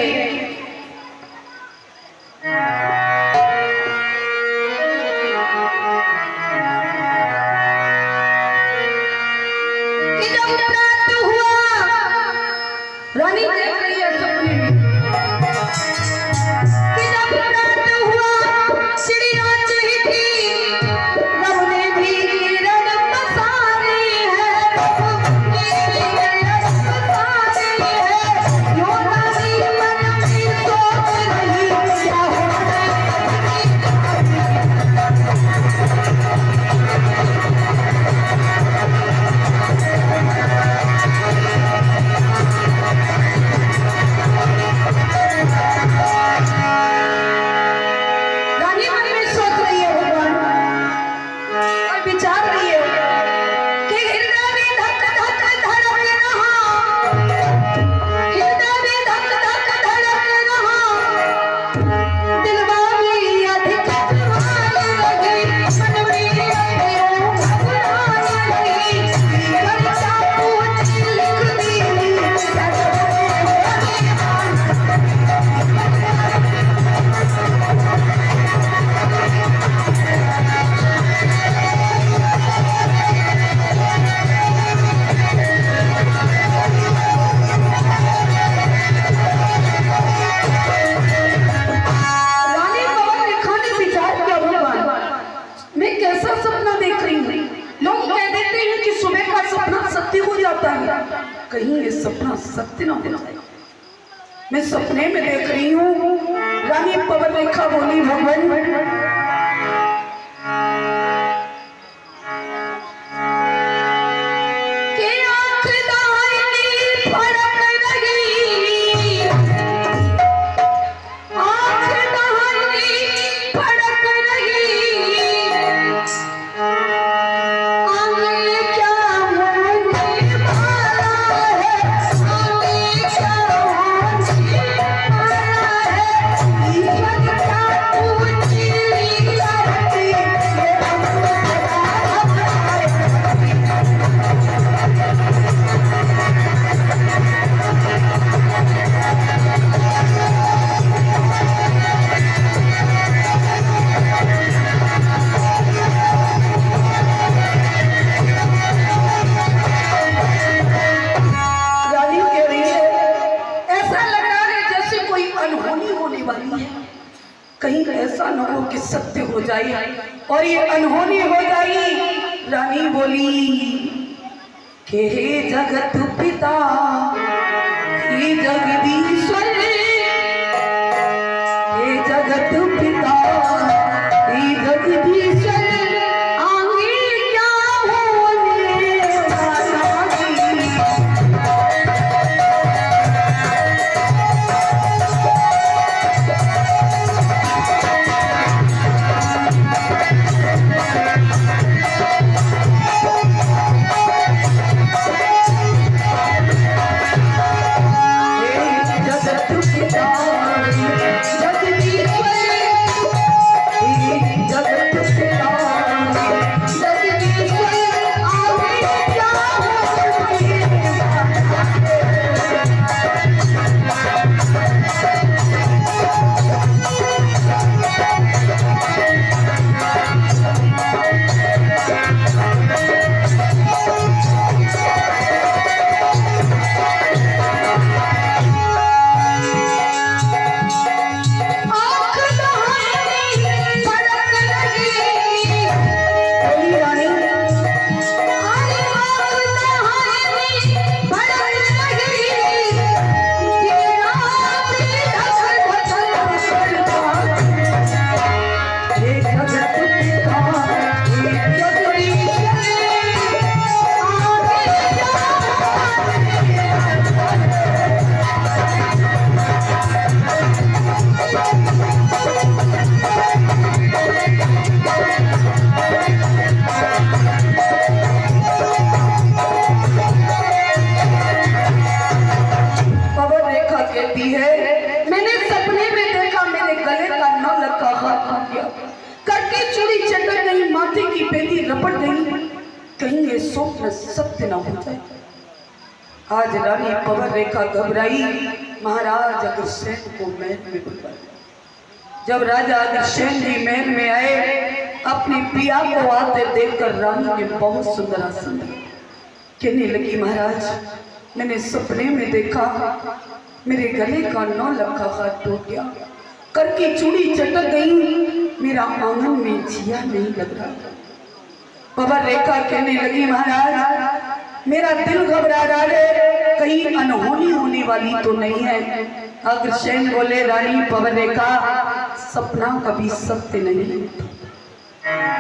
रानी देख रही है सपने में कि जब रात हुआ चिड़िया चहकी रब ने भी किरण पसारी है, यो रानी मन में सोच रही क्या कहीं ये सपना सत्य न हो जाए। मैं सपने में देख रही हूँ रानी पवन रेखा बोली भगवान सत्य हो जाए और ये अनहोनी हो जाए। रानी बोली कि हे जगत पिता, हे जगदीश्वर, हे जगत पिता, हे जगदीश्वर, आगे क्या होने वाला है? कहीं ये स्वप्न सत्य न हो जाए। आज रानी पवन रेखा घबराई, महाराज अग्रसेन को महल में बुलवाया। जब राजा अग्रसेन जी महल में आए, अपनी पिया को आते देखकर रानी ने बहुत सुंदर आसन दिया। कहने लगी, महाराज मैंने सपने में देखा मेरे गले का 9 लखा हाथ टूट गया, कर की चूड़ी चटक गई, मेरा आंगन में जिया नहीं लग रहा। पवन रेखा कहने लगी, महाराज मेरा दिल घबरा रहा है, कहीं अनहोनी होने वाली तो नहीं है। अग्रसेन बोले, रानी पवन रेखा सपना कभी सत्य नहीं।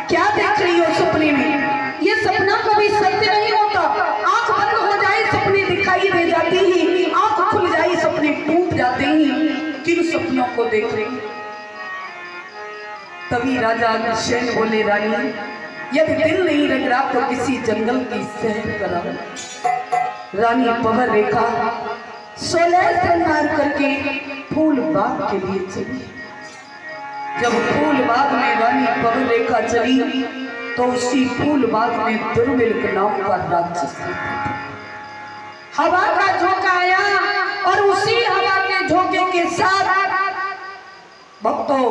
क्या देख रही हो सपने में? ये सपना कभी सत्य नहीं होता। आंख बंद हो जाए सपने दिखाई दे जाती ही, आंख खुल जाए सपने टूट जाते ही। किन सपनों को देख रही? तभी राजा अग्रसेन बोले, रानी यदि दिल नहीं लग रहा तो किसी जंगल की सैर करा। रानी पवन रेखा 16 रन मार करके फूल बाग के लिए चली। जब फूल बाग में रानी पवन रेखा चली तो उसी फूल बाग में दुर्मिल नाम का राक्षस हवा का झोंका आया और उसी हवा के झोंके के साथ भक्तों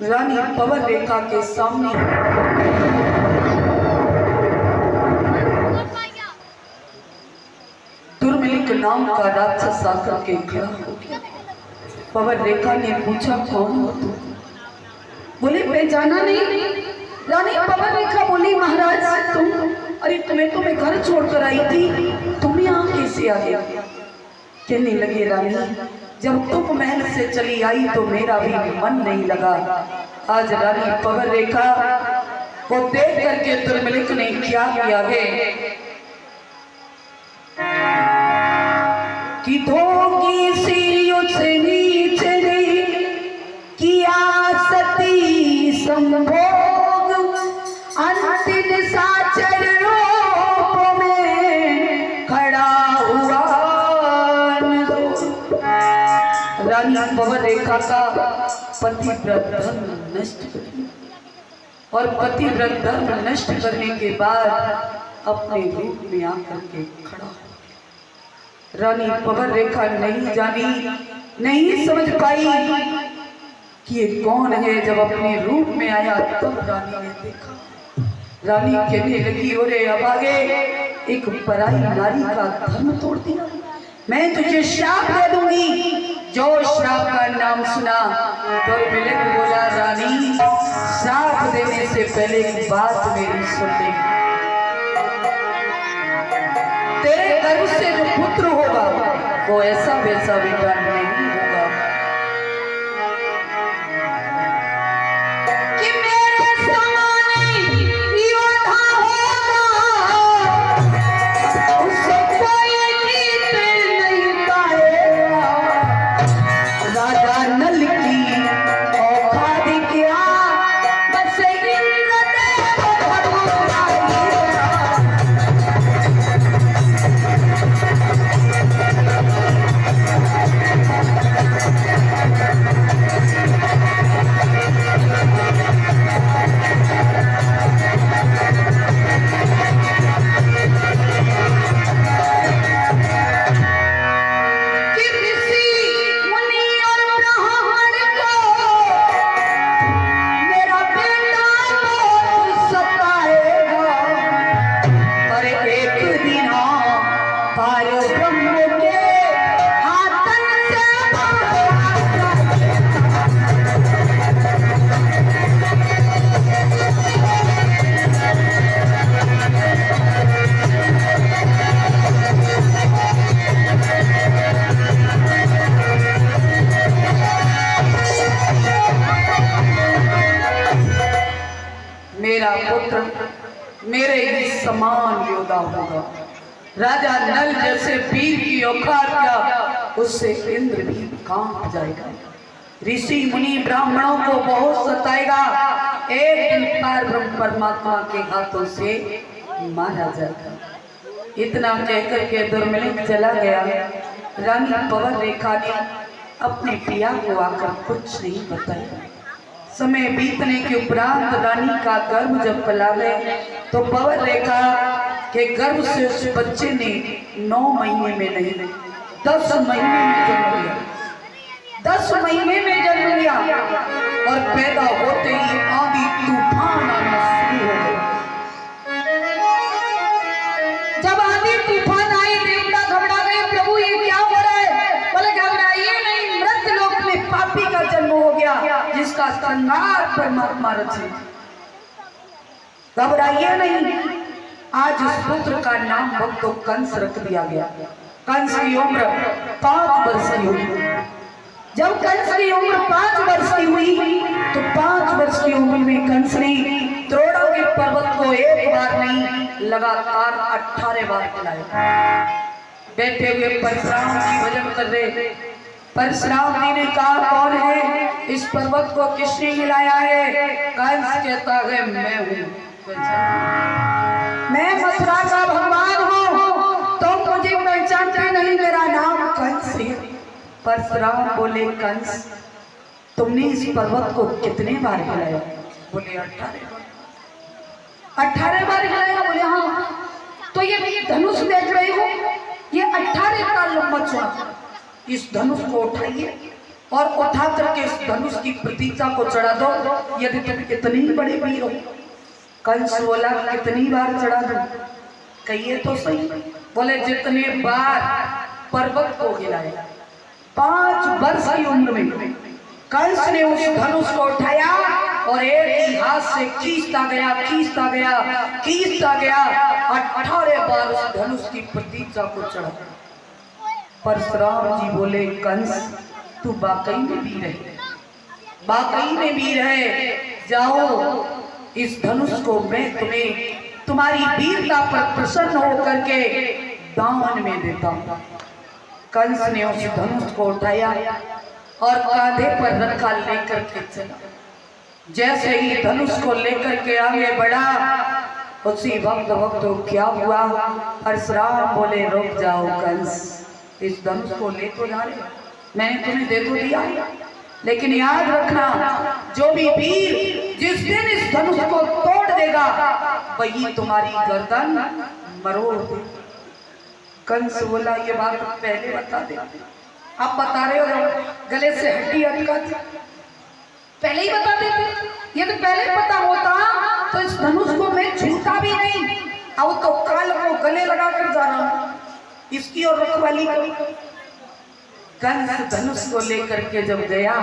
रानी पवन रेखा के सामने दुर्मिल नाम का राक्षस आकर के खड़ा हो गया। पवन रेखा ने पूछा, कौन हो तुम? बोले, पहचाना नहीं? रानी पवन रेखा बोली, महाराज तुम, अरे तुम्हें घर छोड़कर आई थी, तुम यहाँ कैसे आ गया? कहने लगे, रानी जब तुम महल से चली आई तो मेरा भी मन नहीं लगा। आज रानी पवन रेखा को देख करके दुर्मिल ने क्या किया है कि धोगी सी उसे नीचे किया सती संभोग, अंतिम साचर रूप में खड़ा हुआ। रानी पवन रेखा का पतिव्रत धर्म नष्ट कर दिया और पतिव्रत धर्म नष्ट करने के बाद अपने रूप में आकर के खड़ा हो। रानी पवन रेखा नहीं जानी, नहीं समझ पाई कि ये कौन है। जब अपने रूप में आया तब रानी ने देखा। रानी कहने लगी, अरे अभागे, एक पराई नारी का धर्म तोड़ दिया, मैं तुझे श्राप दे दूंगी। जो श्राप का नाम सुना तो मिलन बोला, रानी श्राप देने से पहले एक बात मेरी सुन ले। तेरे गर्भ से जो पुत्र होगा वो ऐसा वैसा बेटा नहीं होगा कि मेरे समान योद्धा होगा, उससे कोई जीत नहीं पाएगा। राजा नल की औकात क्या, बस इंद्रदेव भगवान। मेरा पुत्र मेरे ही समान योद्धा होगा। राजा नल जैसे वीर की औकात क्या, उससे इंद्र भी कांप जाएगा। ऋषि मुनि ब्राह्मणों को बहुत सताएगा। एक दिन पार ब्रह्म परमात्मा के हाथों से मारा जाएगा। इतना कहकर के दुर्मिलित चला गया। रानी पवन रेखा ने अपने पिया को आकर कुछ नहीं बताया। समय बीतने के उपरांत रानी का गर्भ जब फैला गया तो पवन रेखा के गर्भ से उस बच्चे ने 9 महीने में नहीं 10 महीने में जन्म लिया। 10 महीने में जन्म लिया और पैदा होते ही आंधी तूफान आना शुरू हो गया। जब आंधी तूफान आई, देवता घबरा गए, प्रभु ये क्या हो रहा है? बोले घबराइए नहीं, मृत लोक में पापी का जन्म हो गया जिसका संहार परमात्मा रचे। घबराइए नहीं। आज उस पुत्र का नाम भक्तों कंस रख दिया गया। कंस की उम्र 5 वर्ष की हुई। जब कंस की उम्र 5 वर्ष की हुई तो 5 वर्ष की उम्र में कंस ने द्रोणों के पर्वत को एक बार नहीं लगातार 18 बार हिलाया। बैठे हुए परशुराम जी भजन कर रहे। परशुराम जी ने कहा, कौन है? इस पर्वत को किसने हिलाया है? कंस कहता है, मैं हूँ। मैं मथुरा का भगवान हूँ, तो मुझे पहचानते नहीं, मेरा नाम कंस है। परशुराम बोले, कंस तुमने इस पर्वत को कितने बार हिलाया? बोले 18 बार। 18 बार हिलाया? बोले हाँ। तो ये धनुष देख रहे हो, ये 18 का लंबा चौड़ा। इस धनुष को उठाइए और उठा करके इस धनुष की प्रतीक्षा को चढ़ा दो, यदि तुम कितनी बड़े वीर हो। कंस बोला, कितनी बार चढ़ा दो? कहिए तो सही। बोले जितने बार पर्वत को हिलाया। 5 वर्ष की उम्र में कंस ने उस धनुष को उठाया और एक ही हाथ से खींचता गया, खींचता गया, खींचता गया। 18 बार उस धनुष की प्रतीक्षा को चढ़ा। परशुराम जी बोले, कंस तू वाकई में वीर है, वाकई में वीर है। जाओ, इस धनुष को मैं तुम्हें तुम्हारी वीरता पर प्रसन्न होकर के दान में देता हूँ। कंस ने उस धनुष को उठाया और कांधे पर रखा, लेकर के चला। जैसे ही धनुष को लेकर के आगे बढ़ा, उसी वक्त क्या हुआ? परशुराम बोले, रुक जाओ कंस, इस धनुष को ले तो जा रहे, मैंने तुम्हें दे तो दिया, लेकिन याद रखना, जो भी वीर जिस दिन इस धनुष को तोड़ देगा वही तुम्हारी गर्दन मरोड़ दे। कंस बोला, ये बात पहले बता दे। आप बता रहे हो गले से हड्डी अटका थी, पहले ही बता देते। ये तो पहले पता होता तो इस धनुष को मैं छूता भी नहीं। अब तो काल को गले लगा कर जा रहा हूं। इसकी और रखवाली करी। कंस धनुष को लेकर के जब गया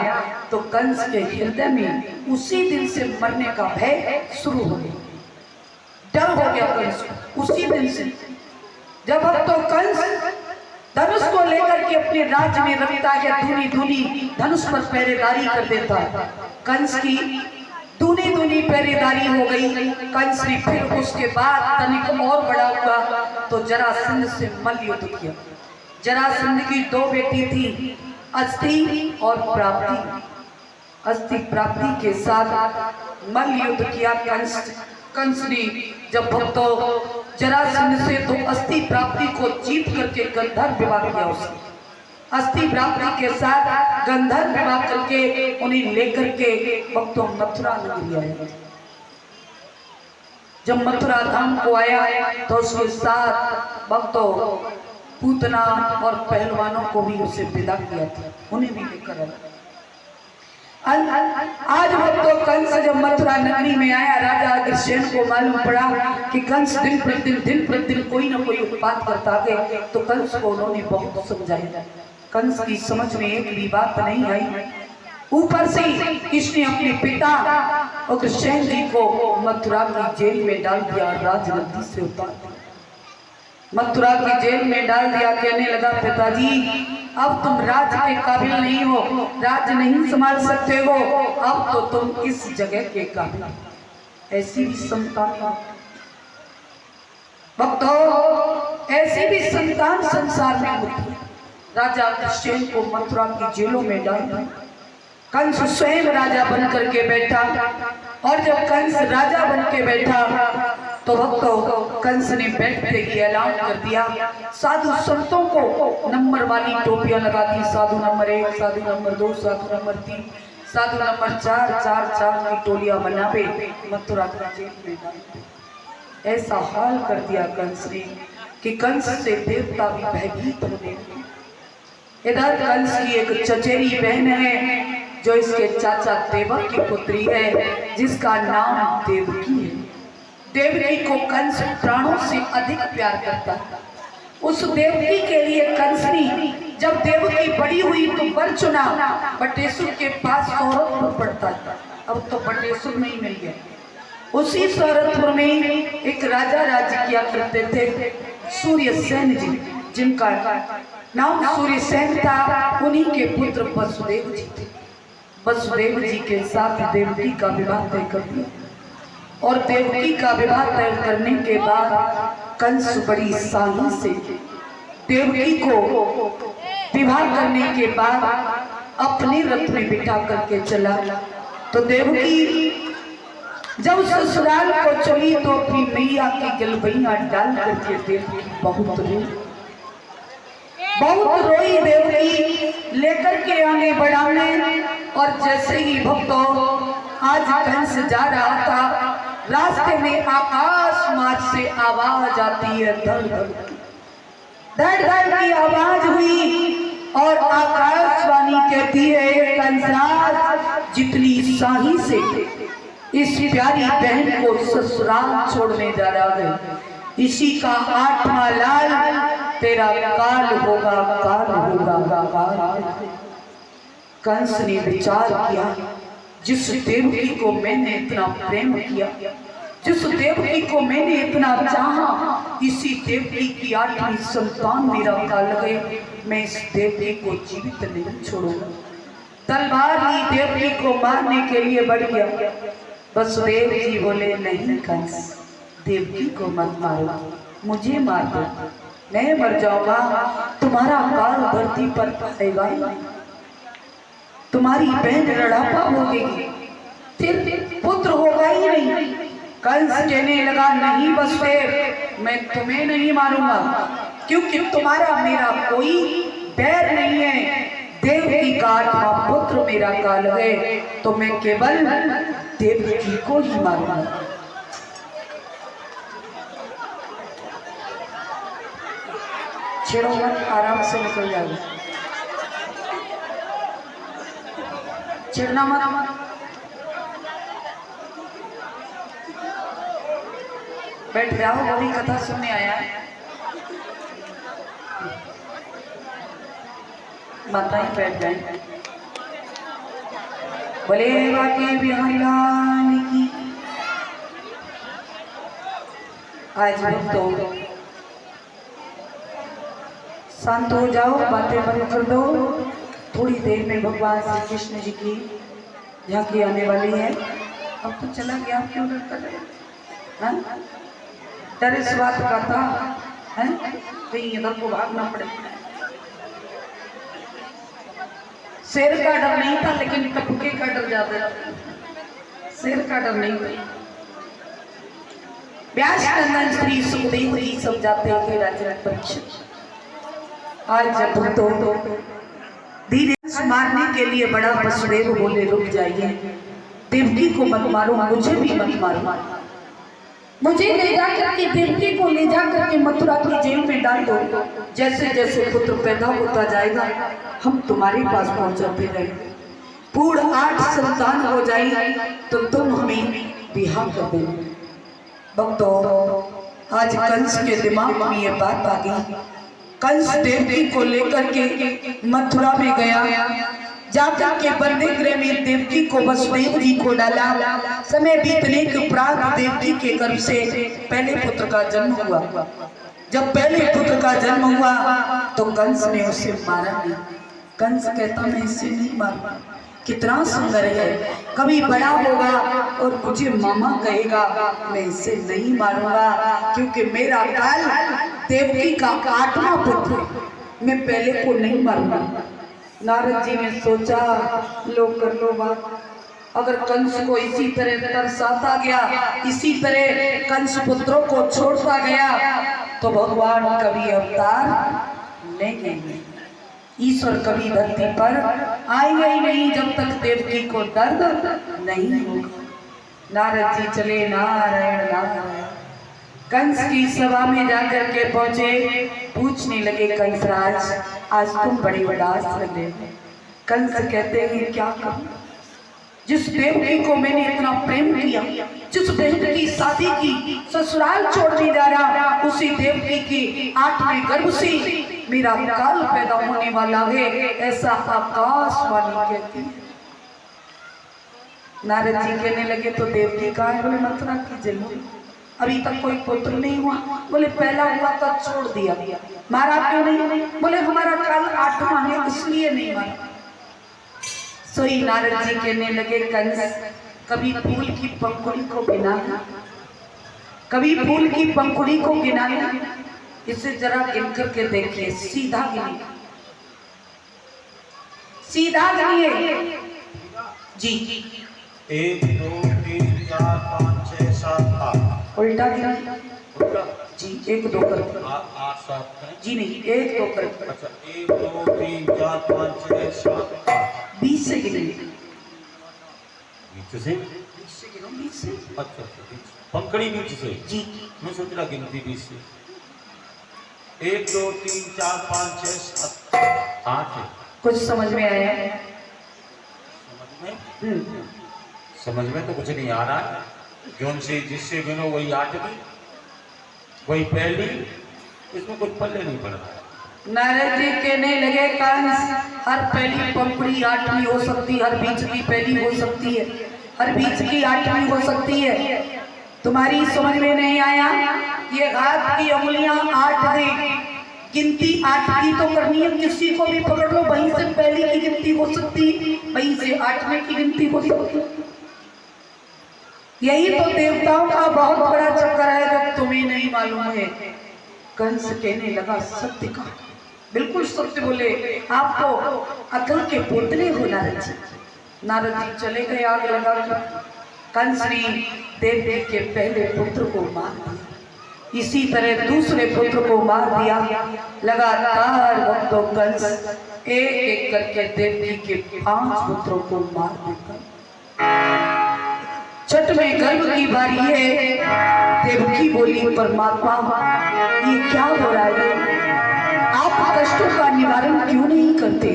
तो कंस के हृदय में उसी दिन से मरने का भय शुरू हो गया, डर हो गया कंस को उसी दिन से। जब अब तो कंस धनुष को लेकर के अपने राज्य में रखता है, धुनी धुनी धनुष पर पहरेदारी कर देता है। कंस की दूनी दूनी पहरेदारी हो गई। कंस ने फिर उसके बाद तनिक और बड़ा हुआ तो जरासंध से मल्ल युद्ध किया। जरासंध की दो बेटी थी, अस्थि और प्राप्ति। अस्थि प्राप्ति के साथ मल्ल युद्ध किया कंस ने। जब भक्तों जरासंध से तो अस्थि प्राप्ति को जीत करके गंधर्व विवाह किया उसने। अस्थि प्राप्ति के साथ गंधर्व विवाह करके उन्हें लेकर के भक्तों मथुरा नगरी आए। जब मथुरा धाम को आया तो उसके साथ भक्तों पूतना और पहलवानों को भी उसे विदा किया था, उन्हें भी लेकर आया। आज भक्तों कंस जब मथुरा नगरी में आया, राजा अग्रसेन को मालूम पड़ा कि कंस दिन प्रतिदिन कोई ना कोई उत्पात करता है, तो कंस को उन्होंने बहुत समझाया। कंस की समझ में एक भी बात नहीं आई। ऊपर से इसने अपने पिता अग्रसेन जी को मथुरा की जेल में डाल दिया, राजगद्दी से उतार दिया। मथुरा की जेल में डाल दिया। कहने लगा, पिताजी अब तुम राज के काबिल नहीं हो, राज नहीं संभाल सकते हो, अब तो तुम इस जगह के काबिल। ऐसी भी संतान भक्तों, ऐसी भी संतान संसार में होती है। राजा अग्रसेन को मथुरा की जेलों में डाल दिया। कंस स्वयं राजा बन करके बैठा, और जब कंस राजा बन के बैठा तो भक्तों कंस ने बैठते ही ऐलान कर दिया, साधु संतों को नंबर वाली टोपियां लगा दी। साधु नंबर 1, साधु नंबर 2, साधु नंबर 3, साधु नंबर 4, 4 की टोलियां बनावे मथुरा की जेल में डाल दी। ऐसा हाल कर दिया कंस ने कि कंस से देवता भी भयभीत होने लगे। इधर कंस की एक चचेरी बहन है जो इसके चाचा देवक की पुत्री है, जिसका नाम देवकी है। देवकी को कंस प्राणों से अधिक प्यार करता है। उस देवकी के लिए कंस ने जब देवकी बड़ी हुई तो वर चुना, बटेश्वर के पास सौरभपुर पड़ता है। अब तो बटेश्वर में ही मिल गया। उसी सौरभपुर में एक राजा राज्य किया करते थे, सूर्यसेन जी, जिनका नाम सूर्यसेन था। उन्हीं के पुत्र वसुदेव जी थे। वसुदेव जी के साथ देवकी का विवाह तय कर दिया, और देवकी का विवाह तय करने के बाद कंस बड़ी साली से देवकी को विवाह करने के बाद अपने रथ में बिठा करके चला। तो देवकी जब ससुराल को चली तो अपनी मैया की गलबैया डाल करके देवकी बहुत रोई। देवकी लेकर के आगे बढ़ाने, और जैसे ही भक्तों आज कंस जा रहा था, रास्ते में आकाश मार्ग से आवाज आती है, धड़ धड़ की आवाज हुई, और आकाशवाणी कहती है, कंसराज जितनी शाही से इस प्यारी बहन को ससुराल छोड़ने जा रहा है, इसी का 8वां लाल तेरा काल होगा, काल होगा, काल। कंस ने विचार किया, जिस देवकी को मैंने इतना प्रेम किया, जिस देवकी को मैंने इतना चाहा, इसी देवकी की 8वीं संतान मेरा काल गए, मैं इस देवकी को जीवित नहीं छोड़ूंगा। तलवार ली, देवकी को मारने के लिए बढ़ गया। वसुदेव जी बोले, नहीं कंस, देवकी को मत मारो, मुझे मार दो, मैं मर जाऊंगा, तुम्हारा काल धरती पर आएगा ही नहीं, तुम्हारी बहन रड़ापा होगी, फिर पुत्र होगा ही नहीं। कंस कहने लगा, नहीं वसुदेव, मैं तुम्हें नहीं मारूंगा, क्योंकि तुम्हारा मेरा कोई बैर नहीं है। देवकी का 8वां पुत्र मेरा काल है, तो मैं केवल देवकी को ही मारूंगा। छेड़ो मत, आराम से निकल जाएगा, छेड़ना मत। बैठ जाओ, अभी कथा सुनने आया है। माताएं बैठ जाए। बोले बाकी बिहारी लाल की। आज तो शांत हो जाओ, बातें बंद कर दो। थोड़ी देर में भगवान श्री कृष्ण जी की झांकी आने वाली है। अब तो चला गया, क्यों डरता है? डर इस बात का था कहीं इधर को भागना पड़ेगा। शेर का डर नहीं था, लेकिन टपके का डर ज्यादा था। शेर का डर नहीं था। व्यास नंदन श्री सुखदेव जी समझाते थे राजा परीक्षित, आज जब तो धीरे मारने के लिए बड़ा वसुदेव बोले रुक जाइए, देवकी को मत मारो, मुझे भी मत मारो। मुझे ले जा करके देवकी को ले जा करके मथुरा की जेल में डाल दो। जैसे जैसे पुत्र पैदा होता जाएगा हम तुम्हारे पास पहुंचाते रहेंगे। पूर्ण 8 संतान हो जाए तो तुम हमें बिहार कर देना। भक्तों, आज कंस के दिमाग में ये बात आ गई। कंस देवकी को लेकर के मथुरा में गया, जाकर के बंदी गृह में देवकी को वसुदेव जी को डाला। समय बीतने के उपरांत देवकी के गर्भ से पहले पुत्र का जन्म हुआ। जब पहले पुत्र का जन्म हुआ तो कंस ने उसे मारा नहीं। कंस कहता मैं इसे नहीं मारूंगा, कितना सुंदर है, कभी बड़ा होगा और मुझे मामा कहेगा, मैं इसे नहीं मारूंगा क्योंकि मेरा काल देवकी का 8वां पुत्र, मैं पहले को नहीं मारूंगा। नारद जी ने सोचा लो कर लो बात। अगर कंस को इसी तरह तरस आता गया, इसी तरह कंस पुत्रों को छोड़ता गया तो भगवान कभी अवतार लेंगे। ईश्वर कभी धरती पर आएंगे ही नहीं जब तक देवकी को दर्द नहीं होगा। नारद जी चले नारायण नारायण। कंस की सभा में जाकर के पहुंचे, पूछने लगे कंसराज आज तुम बड़े उदास लग रहे हो। कंस कहते हैं क्या करूं, जिस देवकी को मैंने इतना प्रेम किया, जिस बहन की शादी की ससुराल छोड़ने जा रहा, उसी देवकी की 8वें गर्भ से मेरा काल पैदा होने वाला है, ऐसा आकाशवाणी कहती है। नारद जी कहने लगे तो देवकी कहाँ है? बोले मथुरा की जेल में, अभी तक कोई पुत्र नहीं हुआ। बोले पहला हुआ तो छोड़ दिया, मारा क्यों नहीं? बोले हमारा काल 8वां है इसलिए नहीं मारा। सोई नारद जी कहने लगे कंस कभी फूल की पंखुड़ी को गिना, कभी फूल की पंखुड़ी को गिना, इसे जरा गिन करके देखिए, सीधा गिनिए, सीधा गिनिए जी।
1 2 3 4 5 6 7 8
उल्टा गिनिए जी। 1 2 कर
8 7
जी नहीं, 1 2 कर।
अच्छा 1 2 3 4 5 6 7 8
20 से गिनिए।
नीचे से
20 से गिनो, 20 से।
अच्छा पंखड़ी नीचे से
जी।
मैं सोच रहा गिनती 20 से। 1 2 3 4 5 6 7 8 है।
कुछ समझ में आया?
समझ में तो कुछ नहीं आ रहा है। जोन से जिससे गिनो वही 8वीं, वही पहली, इसमें कुछ पल्ले नहीं पड़ रहा।
नारद जी कहने लगे कंस हर पहली पंखुड़ी 8वीं हो सकती है, हर बीच की पहली हो सकती है, हर बीच की 8वीं हो सकती है। तुम्हारी समझ में नहीं आया? ये हाथ की उंगलियां 8 है, गिनती 8 की तो करनी है। किसी को भी पकड़ लो, वहीं से पहली की गिनती हो सकती, वहीं से 8वें की गिनती हो सकती। यही तो देवताओं का बहुत बड़ा चक्कर है जो तुम्हें नहीं मालूम है। कंस कहने लगा सत्य का, बिल्कुल सत्य बोले, आप तो अकल के पुतले हो नारद जी। नारद जी चले गए आग लगा कर। कंस ने देवकी के पहले पुत्र को मार दिया, इसी तरह दूसरे पुत्र को मार दिया। लगातार भक्तों कंस एक एक करके देवकी के 5 पुत्रों को मार देता। 6वें गर्भ की बारी है। देवकी बोली परमात्मा ये क्या हो रहा है? आप कष्टों का निवारण क्यों नहीं करते,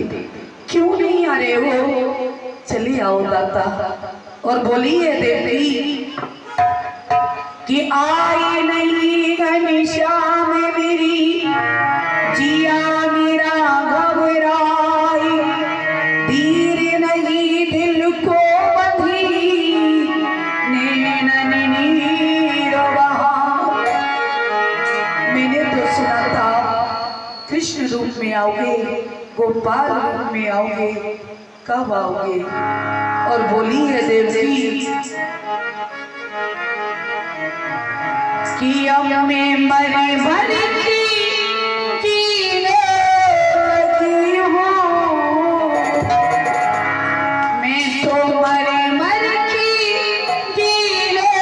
क्यों नहीं आ रहे हो? चले आओ दाता। और बोली है देवकी कि आई नहीं घनश्याम मेरी जिया सोचना था कृष्ण रूप में आओगे, गोपाल रूप में आओगे, कब आओगे? और बोली है देवकी कि अब मैं मरे भर की जीने लगी हूँ, मैं तो मरे मर की जीने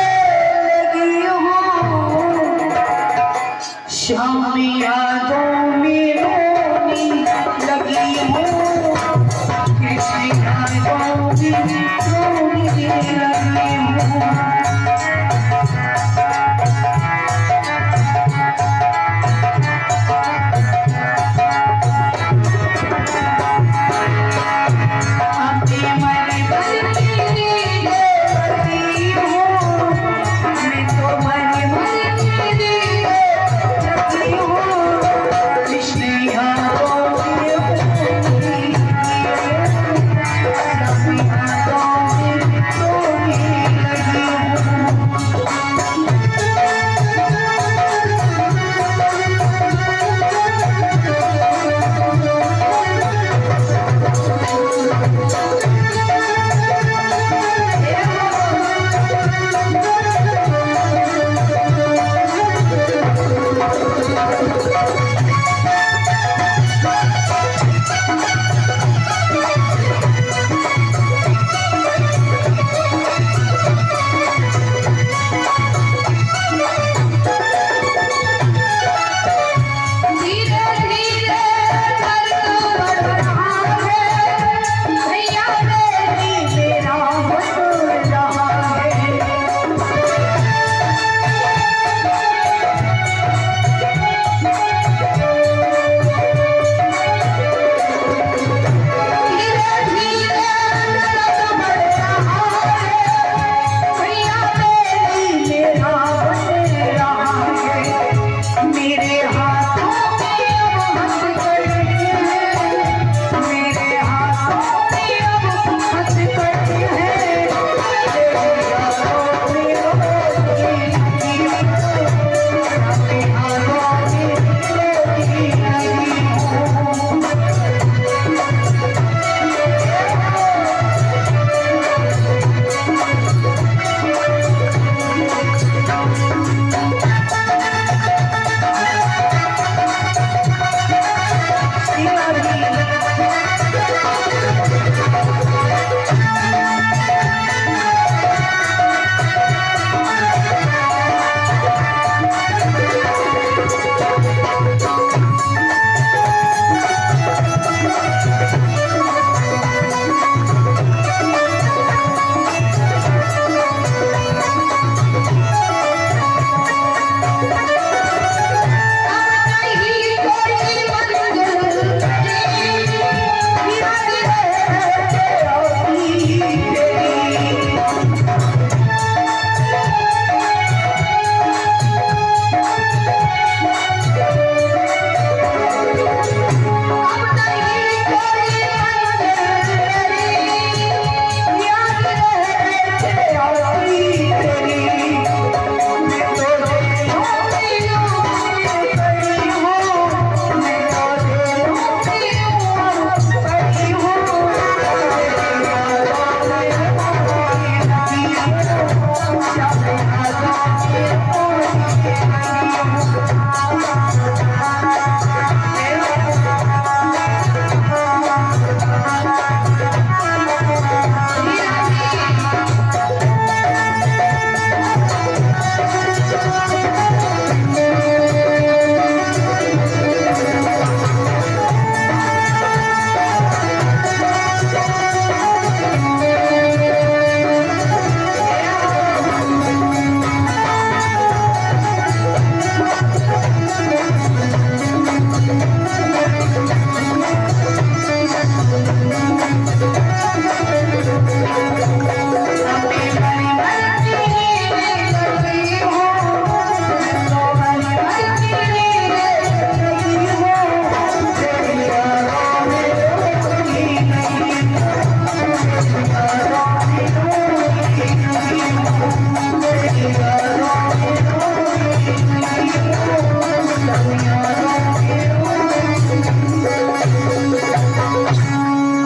लगी हूँ, शाम यादों में रोने लगी हूँ, कृष्ण यादों में रोने लगी हूँ। Oh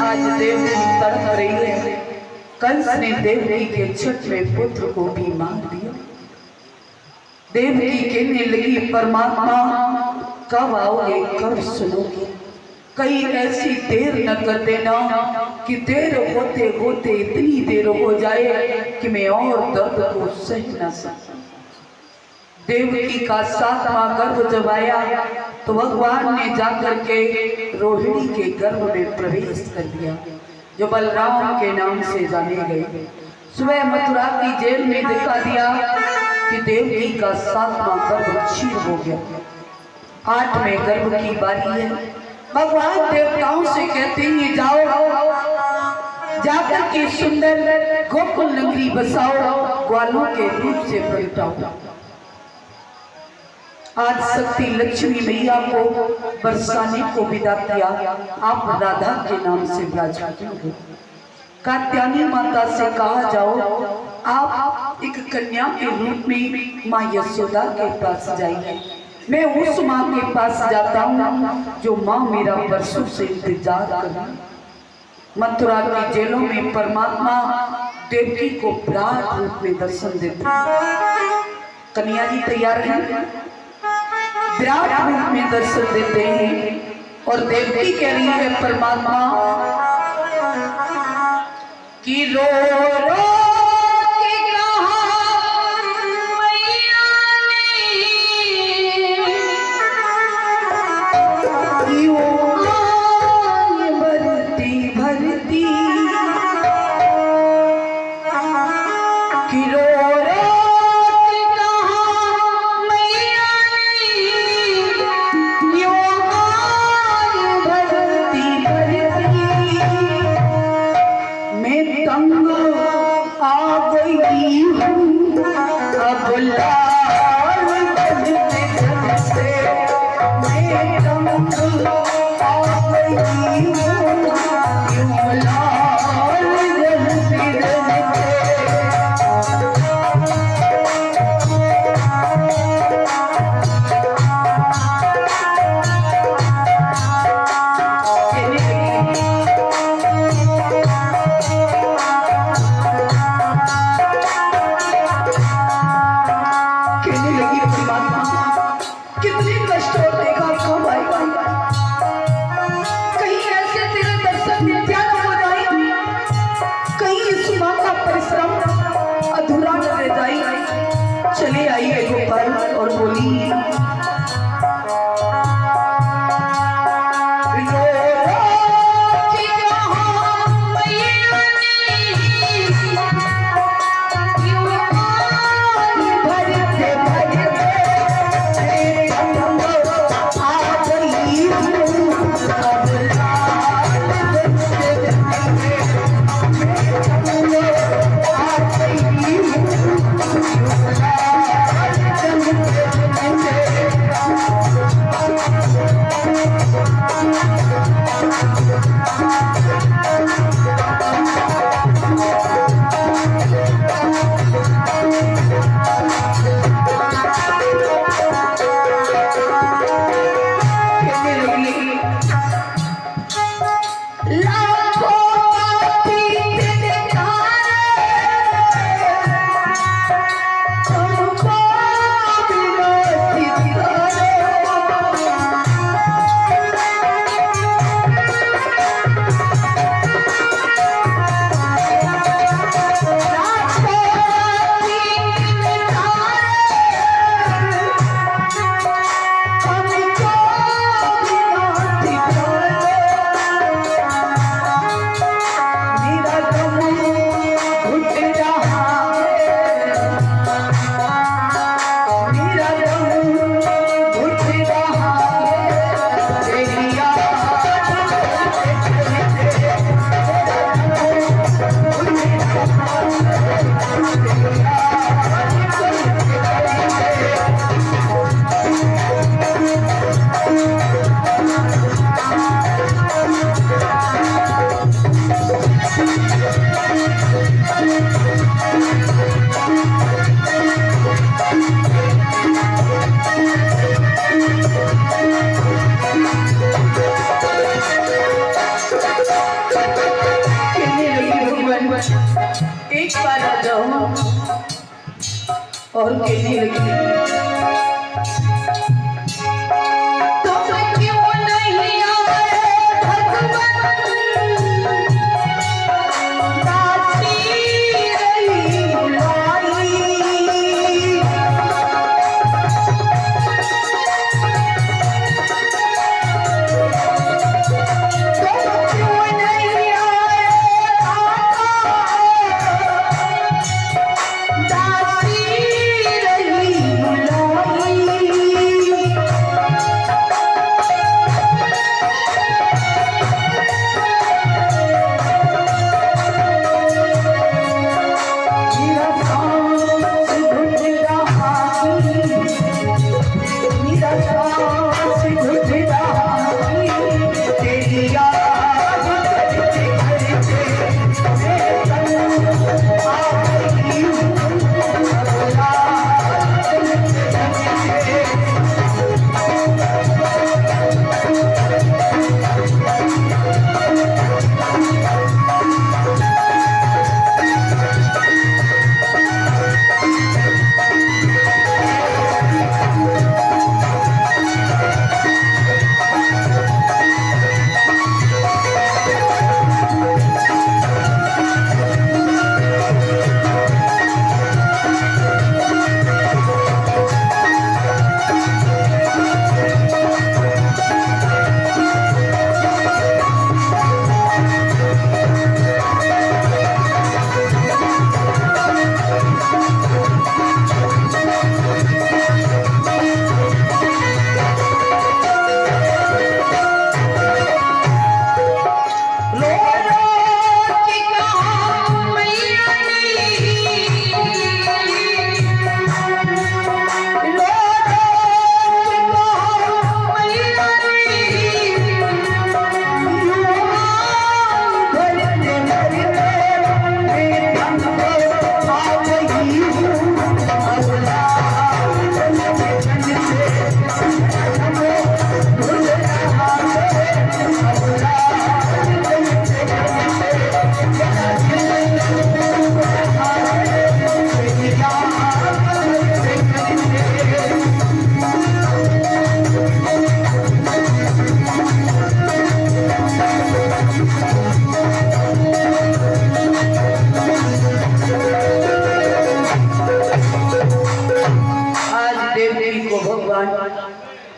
आज देवकी तड़प रही है। कंस ने देवकी के छठवें पुत्र को भी मार दिया। देवकी कहने लगी, परमात्मा कब आओगे, कब सुनोगे? कहीं ऐसी देर न कर देना कि देर होते होते इतनी देर हो जाए कि मैं और दर्द को सह न सकूं। देवकी का 7वां गर्भ जब आया तो भगवान ने जाकर के रोहिणी के गर्भ में प्रवेश कर दिया, जो बलराम के नाम से जाने गए। सुबह मथुरा की जेल में दिखा दिया कि देवकी का 7वां गर्भ क्षीण हो गया। 8वें गर्भ की बारी है। भगवान देवताओं से कहते हैं, जाओ जाकर के सुंदर गोकुल नगरी बसाओ, ग्वालों के रूप से प्रगटाओ। आज शक्ति लक्ष्मी मैया को बरसाने को विदा किया। आप राधा के नाम से विराजमान हो। कात्यायनी माता से कहा, जाओ आप एक कन्या के रूप में माँ यशोदा के पास जाइए। मैं उस माँ के पास जाता हूँ जो माँ मेरा वर्षों से इंतजार कर रही। मथुरा की जेलों में परमात्मा देवकी को विराट रूप में दर्शन देते। कन्या जी तैयार हैं, विराट रूप में दर्शन देते हैं और देवकी कह रही है परमात्मा कि रो रो और कहने लगी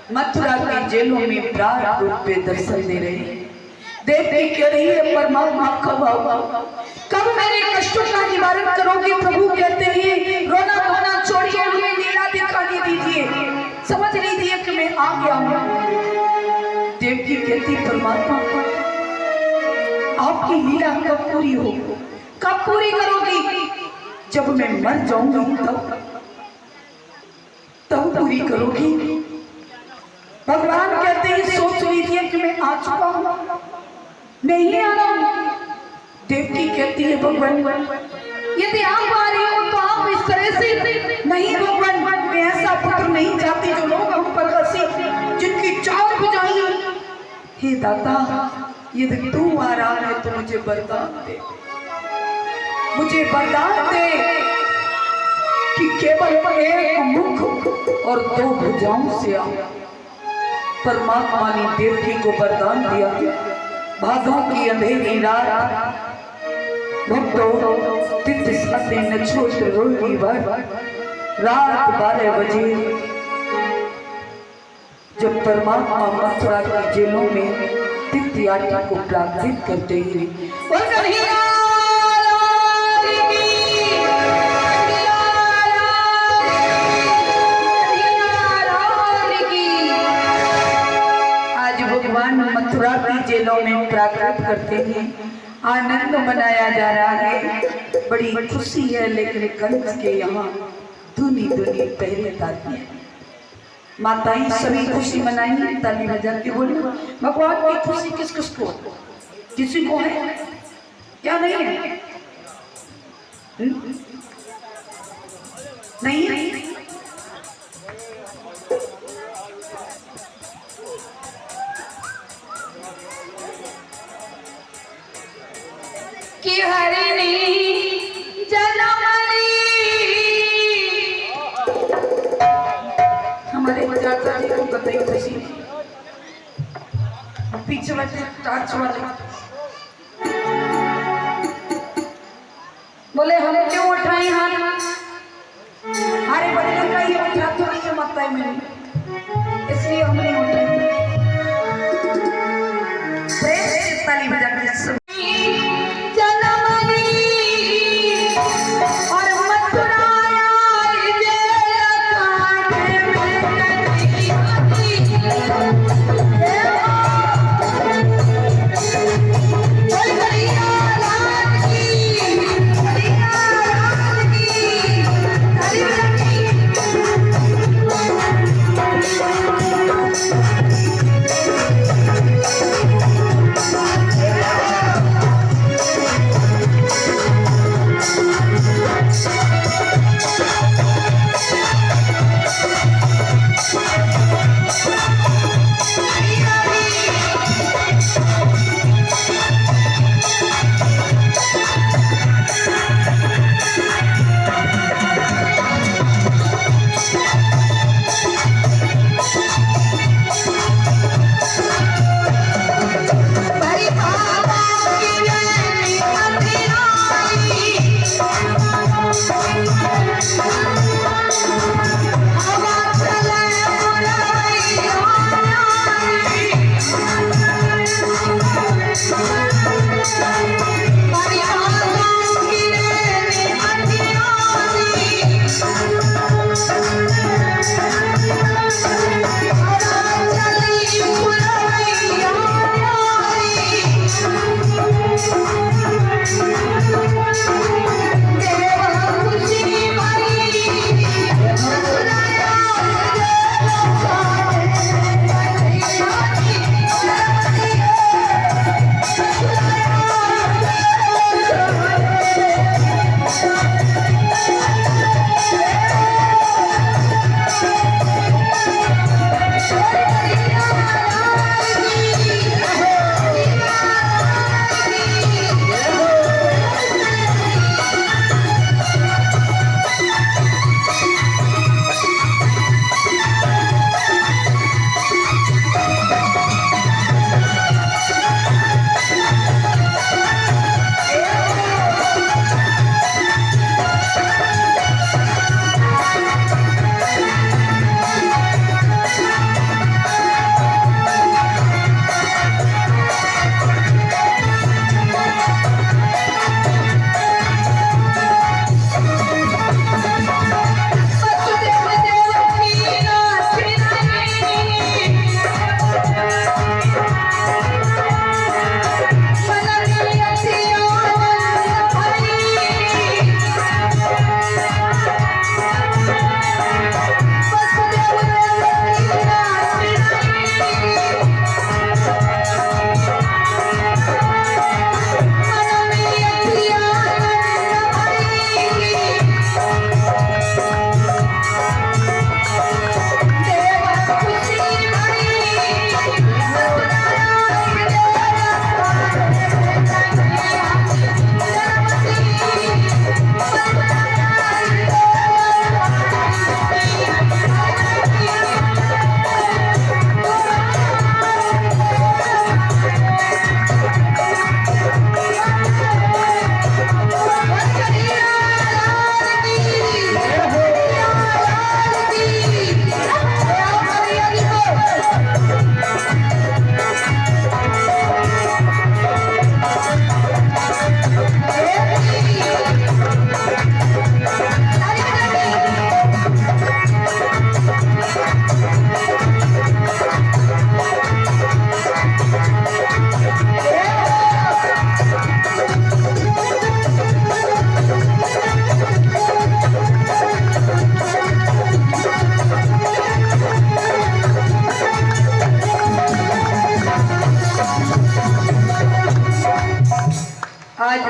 मथुरा की जेलों में प्राण रूप में दर्शन दे रहे हैं। देवी कह रही है परमात्मा कब आओ, कब मेरे कष्टों का निवारण करोगे। प्रभु कहते हैं रोना धोना छोड़िए, हमें लीला दिखाने दीजिए, समझ लीजिए कि मैं आ गया हूँ। देवी कहती परमात्मा आपकी लीला कब पूरी हो, कब पूरी करोगी। जब मैं मर जाऊंगी तब पूरी करोगी। भगवान कहते हैं सोच लीजिए कि मैं आ चुका हूं, मैं ही आ रहा हूं। देवकी कहती है भगवान यदि आप आ रहे हो तो आप इस तरह से नहीं। भगवान मैं ऐसा पुत्र नहीं चाहती जो लोग हम पर हंसी, जिनकी चार भुजाएं। हे दाता यदि तू आ रहा है तो मुझे वरदान दे, मुझे वरदान दे कि केवल एक मुख और दो भुजाओं से आओ। परमात्मा ने देवकी को वरदान दिया। भादों की अंधेरी रात भक्तों तिथ साथे नक्षत्र रोहिणी भर रात 12 बजे जब परमात्मा मथुरा की जेलों में तीर्थयात्री को प्रार्थित करते हैं। मथुरा की जेलों में प्रार्थना करते हैं, आनंद मनाया जा रहा है, बड़ी खुशी है। लेकिन कंस के यहाँ धुनी धुनी पहरेदारी है। माताएं सभी खुशी मनाएंगी, ताली बजा के बोले भगवान की खुशी किस किस को, किसी को है क्या नहीं है? नहीं है। कि हरिणी जलमणि जाता जी को कतई खुशी पीछे बैठे टार्च वाले बोले हम क्यों उठाए हाथ, हमारे बदले का ये उठा तो नहीं है माता में, इसलिए हम नहीं उठाए। प्रेम से ताली बजा के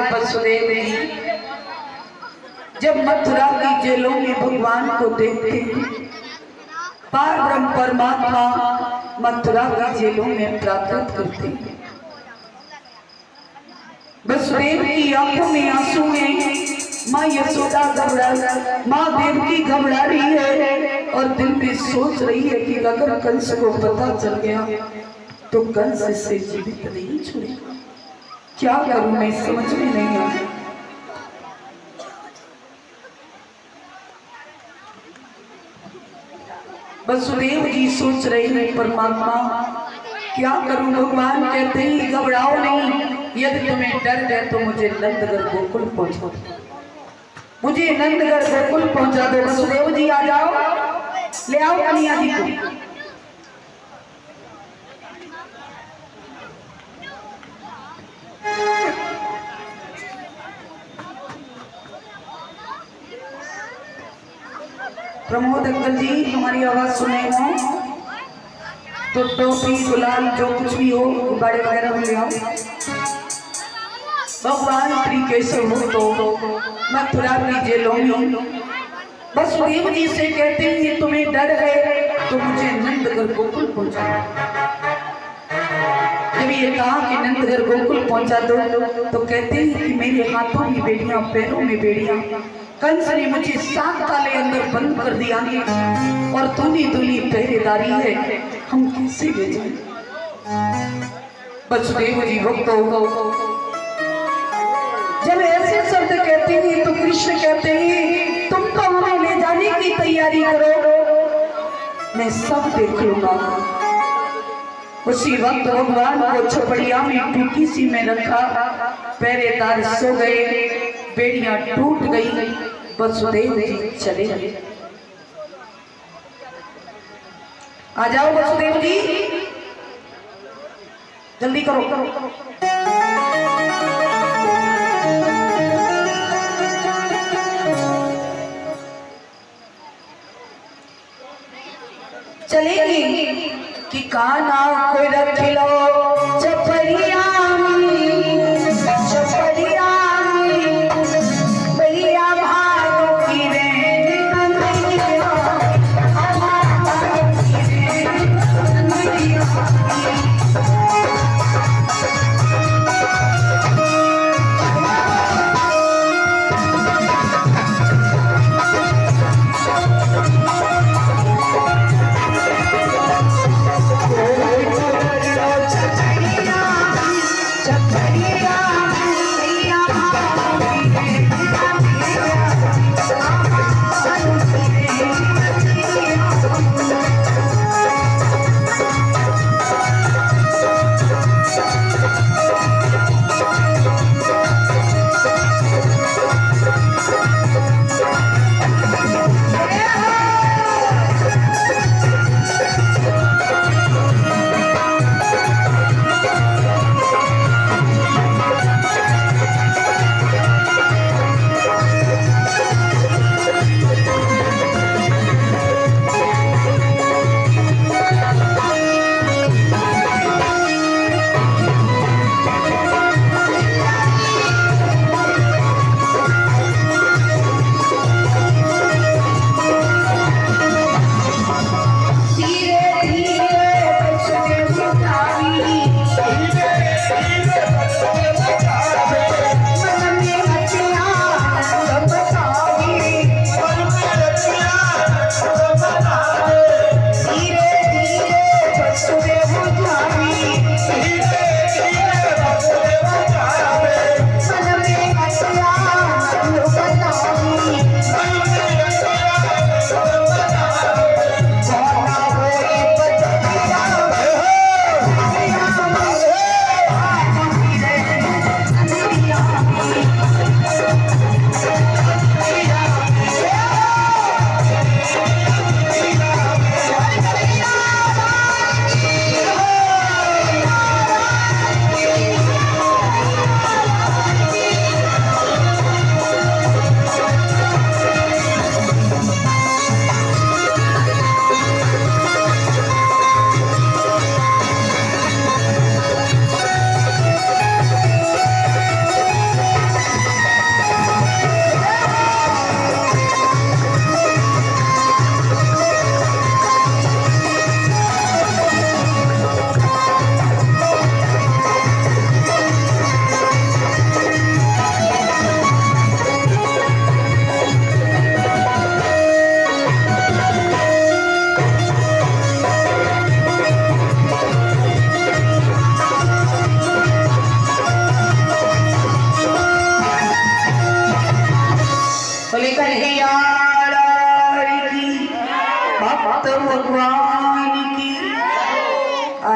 वसुदेव जी जब मथुरा की जेलों में भगवान को देखते हैं, पार ब्रह्म परमात्मा मथुरा की जेलों में प्राप्त करते हैं। वसुदेव की आंखों में आंसू हैं, माँ यशोदा घबरा, माँ देवकी घबरा रही है और दिल में सोच रही है कि अगर कंस को पता चल गया तो कंस से जीवित नहीं छोड़ेगा। क्या करूं मैं समझ में नहीं आ रहा। वसुदेव जी सोच रहे हैं परमात्मा क्या करूं। भगवान कहते ही घबराओ नहीं, यदि तुम्हें डर है तो मुझे नंदगढ़ गोकुल पहुंचा दो, मुझे नंदगढ़ गोकुल पहुंचा दो। वसुदेव जी आ जाओ, ले आओ कन्हैया जी को। प्रमोद अंकल जी हमारी आवाज सुने हो तो टोपी गुलाल जो कुछ भी हो गुब्बारे वगैरह ले आओ। भगवान श्री केशव हो तो मथुरा की जेलों में वसुदेव जी से कहते हैं कि तुम्हें डर है तो मुझे नंदगढ़ गोकुल पहुंचाओ। जब ये कहा कि नंदगढ़ गोकुल पहुंचा दो तो कहते हैं कि मेरे हाथों में बेड़ियां पैरों में बेड़ियां, कंस ने मुझे 7 ताले अंदर बंद कर दिया और दूनी दूनी पहरेदारी है, हम कैसे ले जाएं। वसुदेव जी वक्त जब ऐसे शब्द कहते हैं तो कृष्ण कहते हैं तुम तो हमें ले जाने की तैयारी करो, मैं सब देख लूंगा। उसी वक्त भगवान को छपड़िया में टूटी सी में रखा, पहरेदार सो गए, बेड़ियां टूट गई, वसुदेव जी चले गए। आ जाओ वसुदेव जी, जल्दी करो। चलेगी कि काना को रख लो चपरिया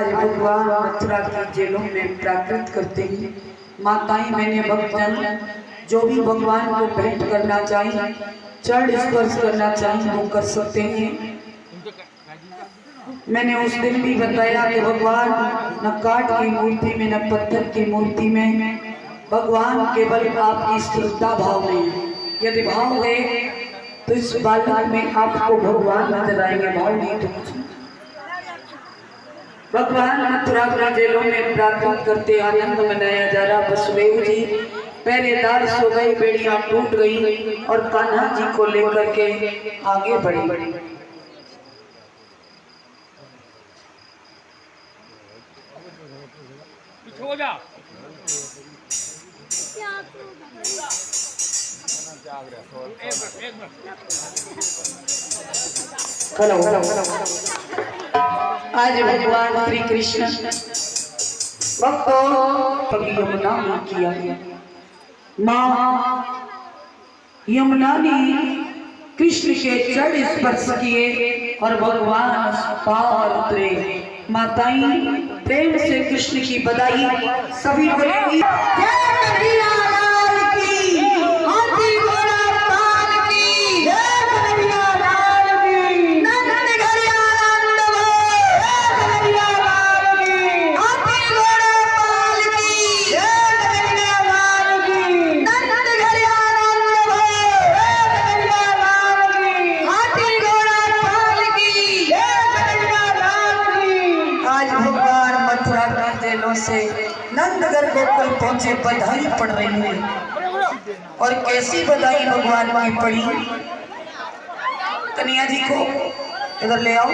आज भगवान मथुरा की जेलों में प्राकृत करते हैं। माताएं मैंने भक्तजन जो भी भगवान को भेंट करना चाहिए, चरण स्पर्श करना चाहिए, वो कर सकते हैं। मैंने उस दिन भी बताया कि भगवान न काठ की मूर्ति में न पत्थर की मूर्ति में, भगवान केवल आपकी श्रद्धा भाव में है। यदि भाव है तो इस बालक में आपको भगवान नजर आएंगे, भाव नहीं तो कुछ नहीं। भगवान मथुरा की जेलों में प्रार्थना करते आनंद मनाया जा रहा। वसुदेव जी पहरेदार सो गए, बेड़ियां टूट गई और कान्हा जी को लेकर के आगे बढ़ी। हेलो, आज भगवान श्री कृष्ण भक्तों यमुना में किया गया। माँ यमुना ने कृष्ण के चरण स्पर्श किए और भगवान पार उतरे। माताएं प्रेम से कृष्ण की बधाई सभी बोलेंगी। से नंदगढ़ गोकुल पहुंचे, बधाई पड़ रही है। और कैसी बधाई भगवान की पड़ी। कन्हैया जी को इधर ले आओ।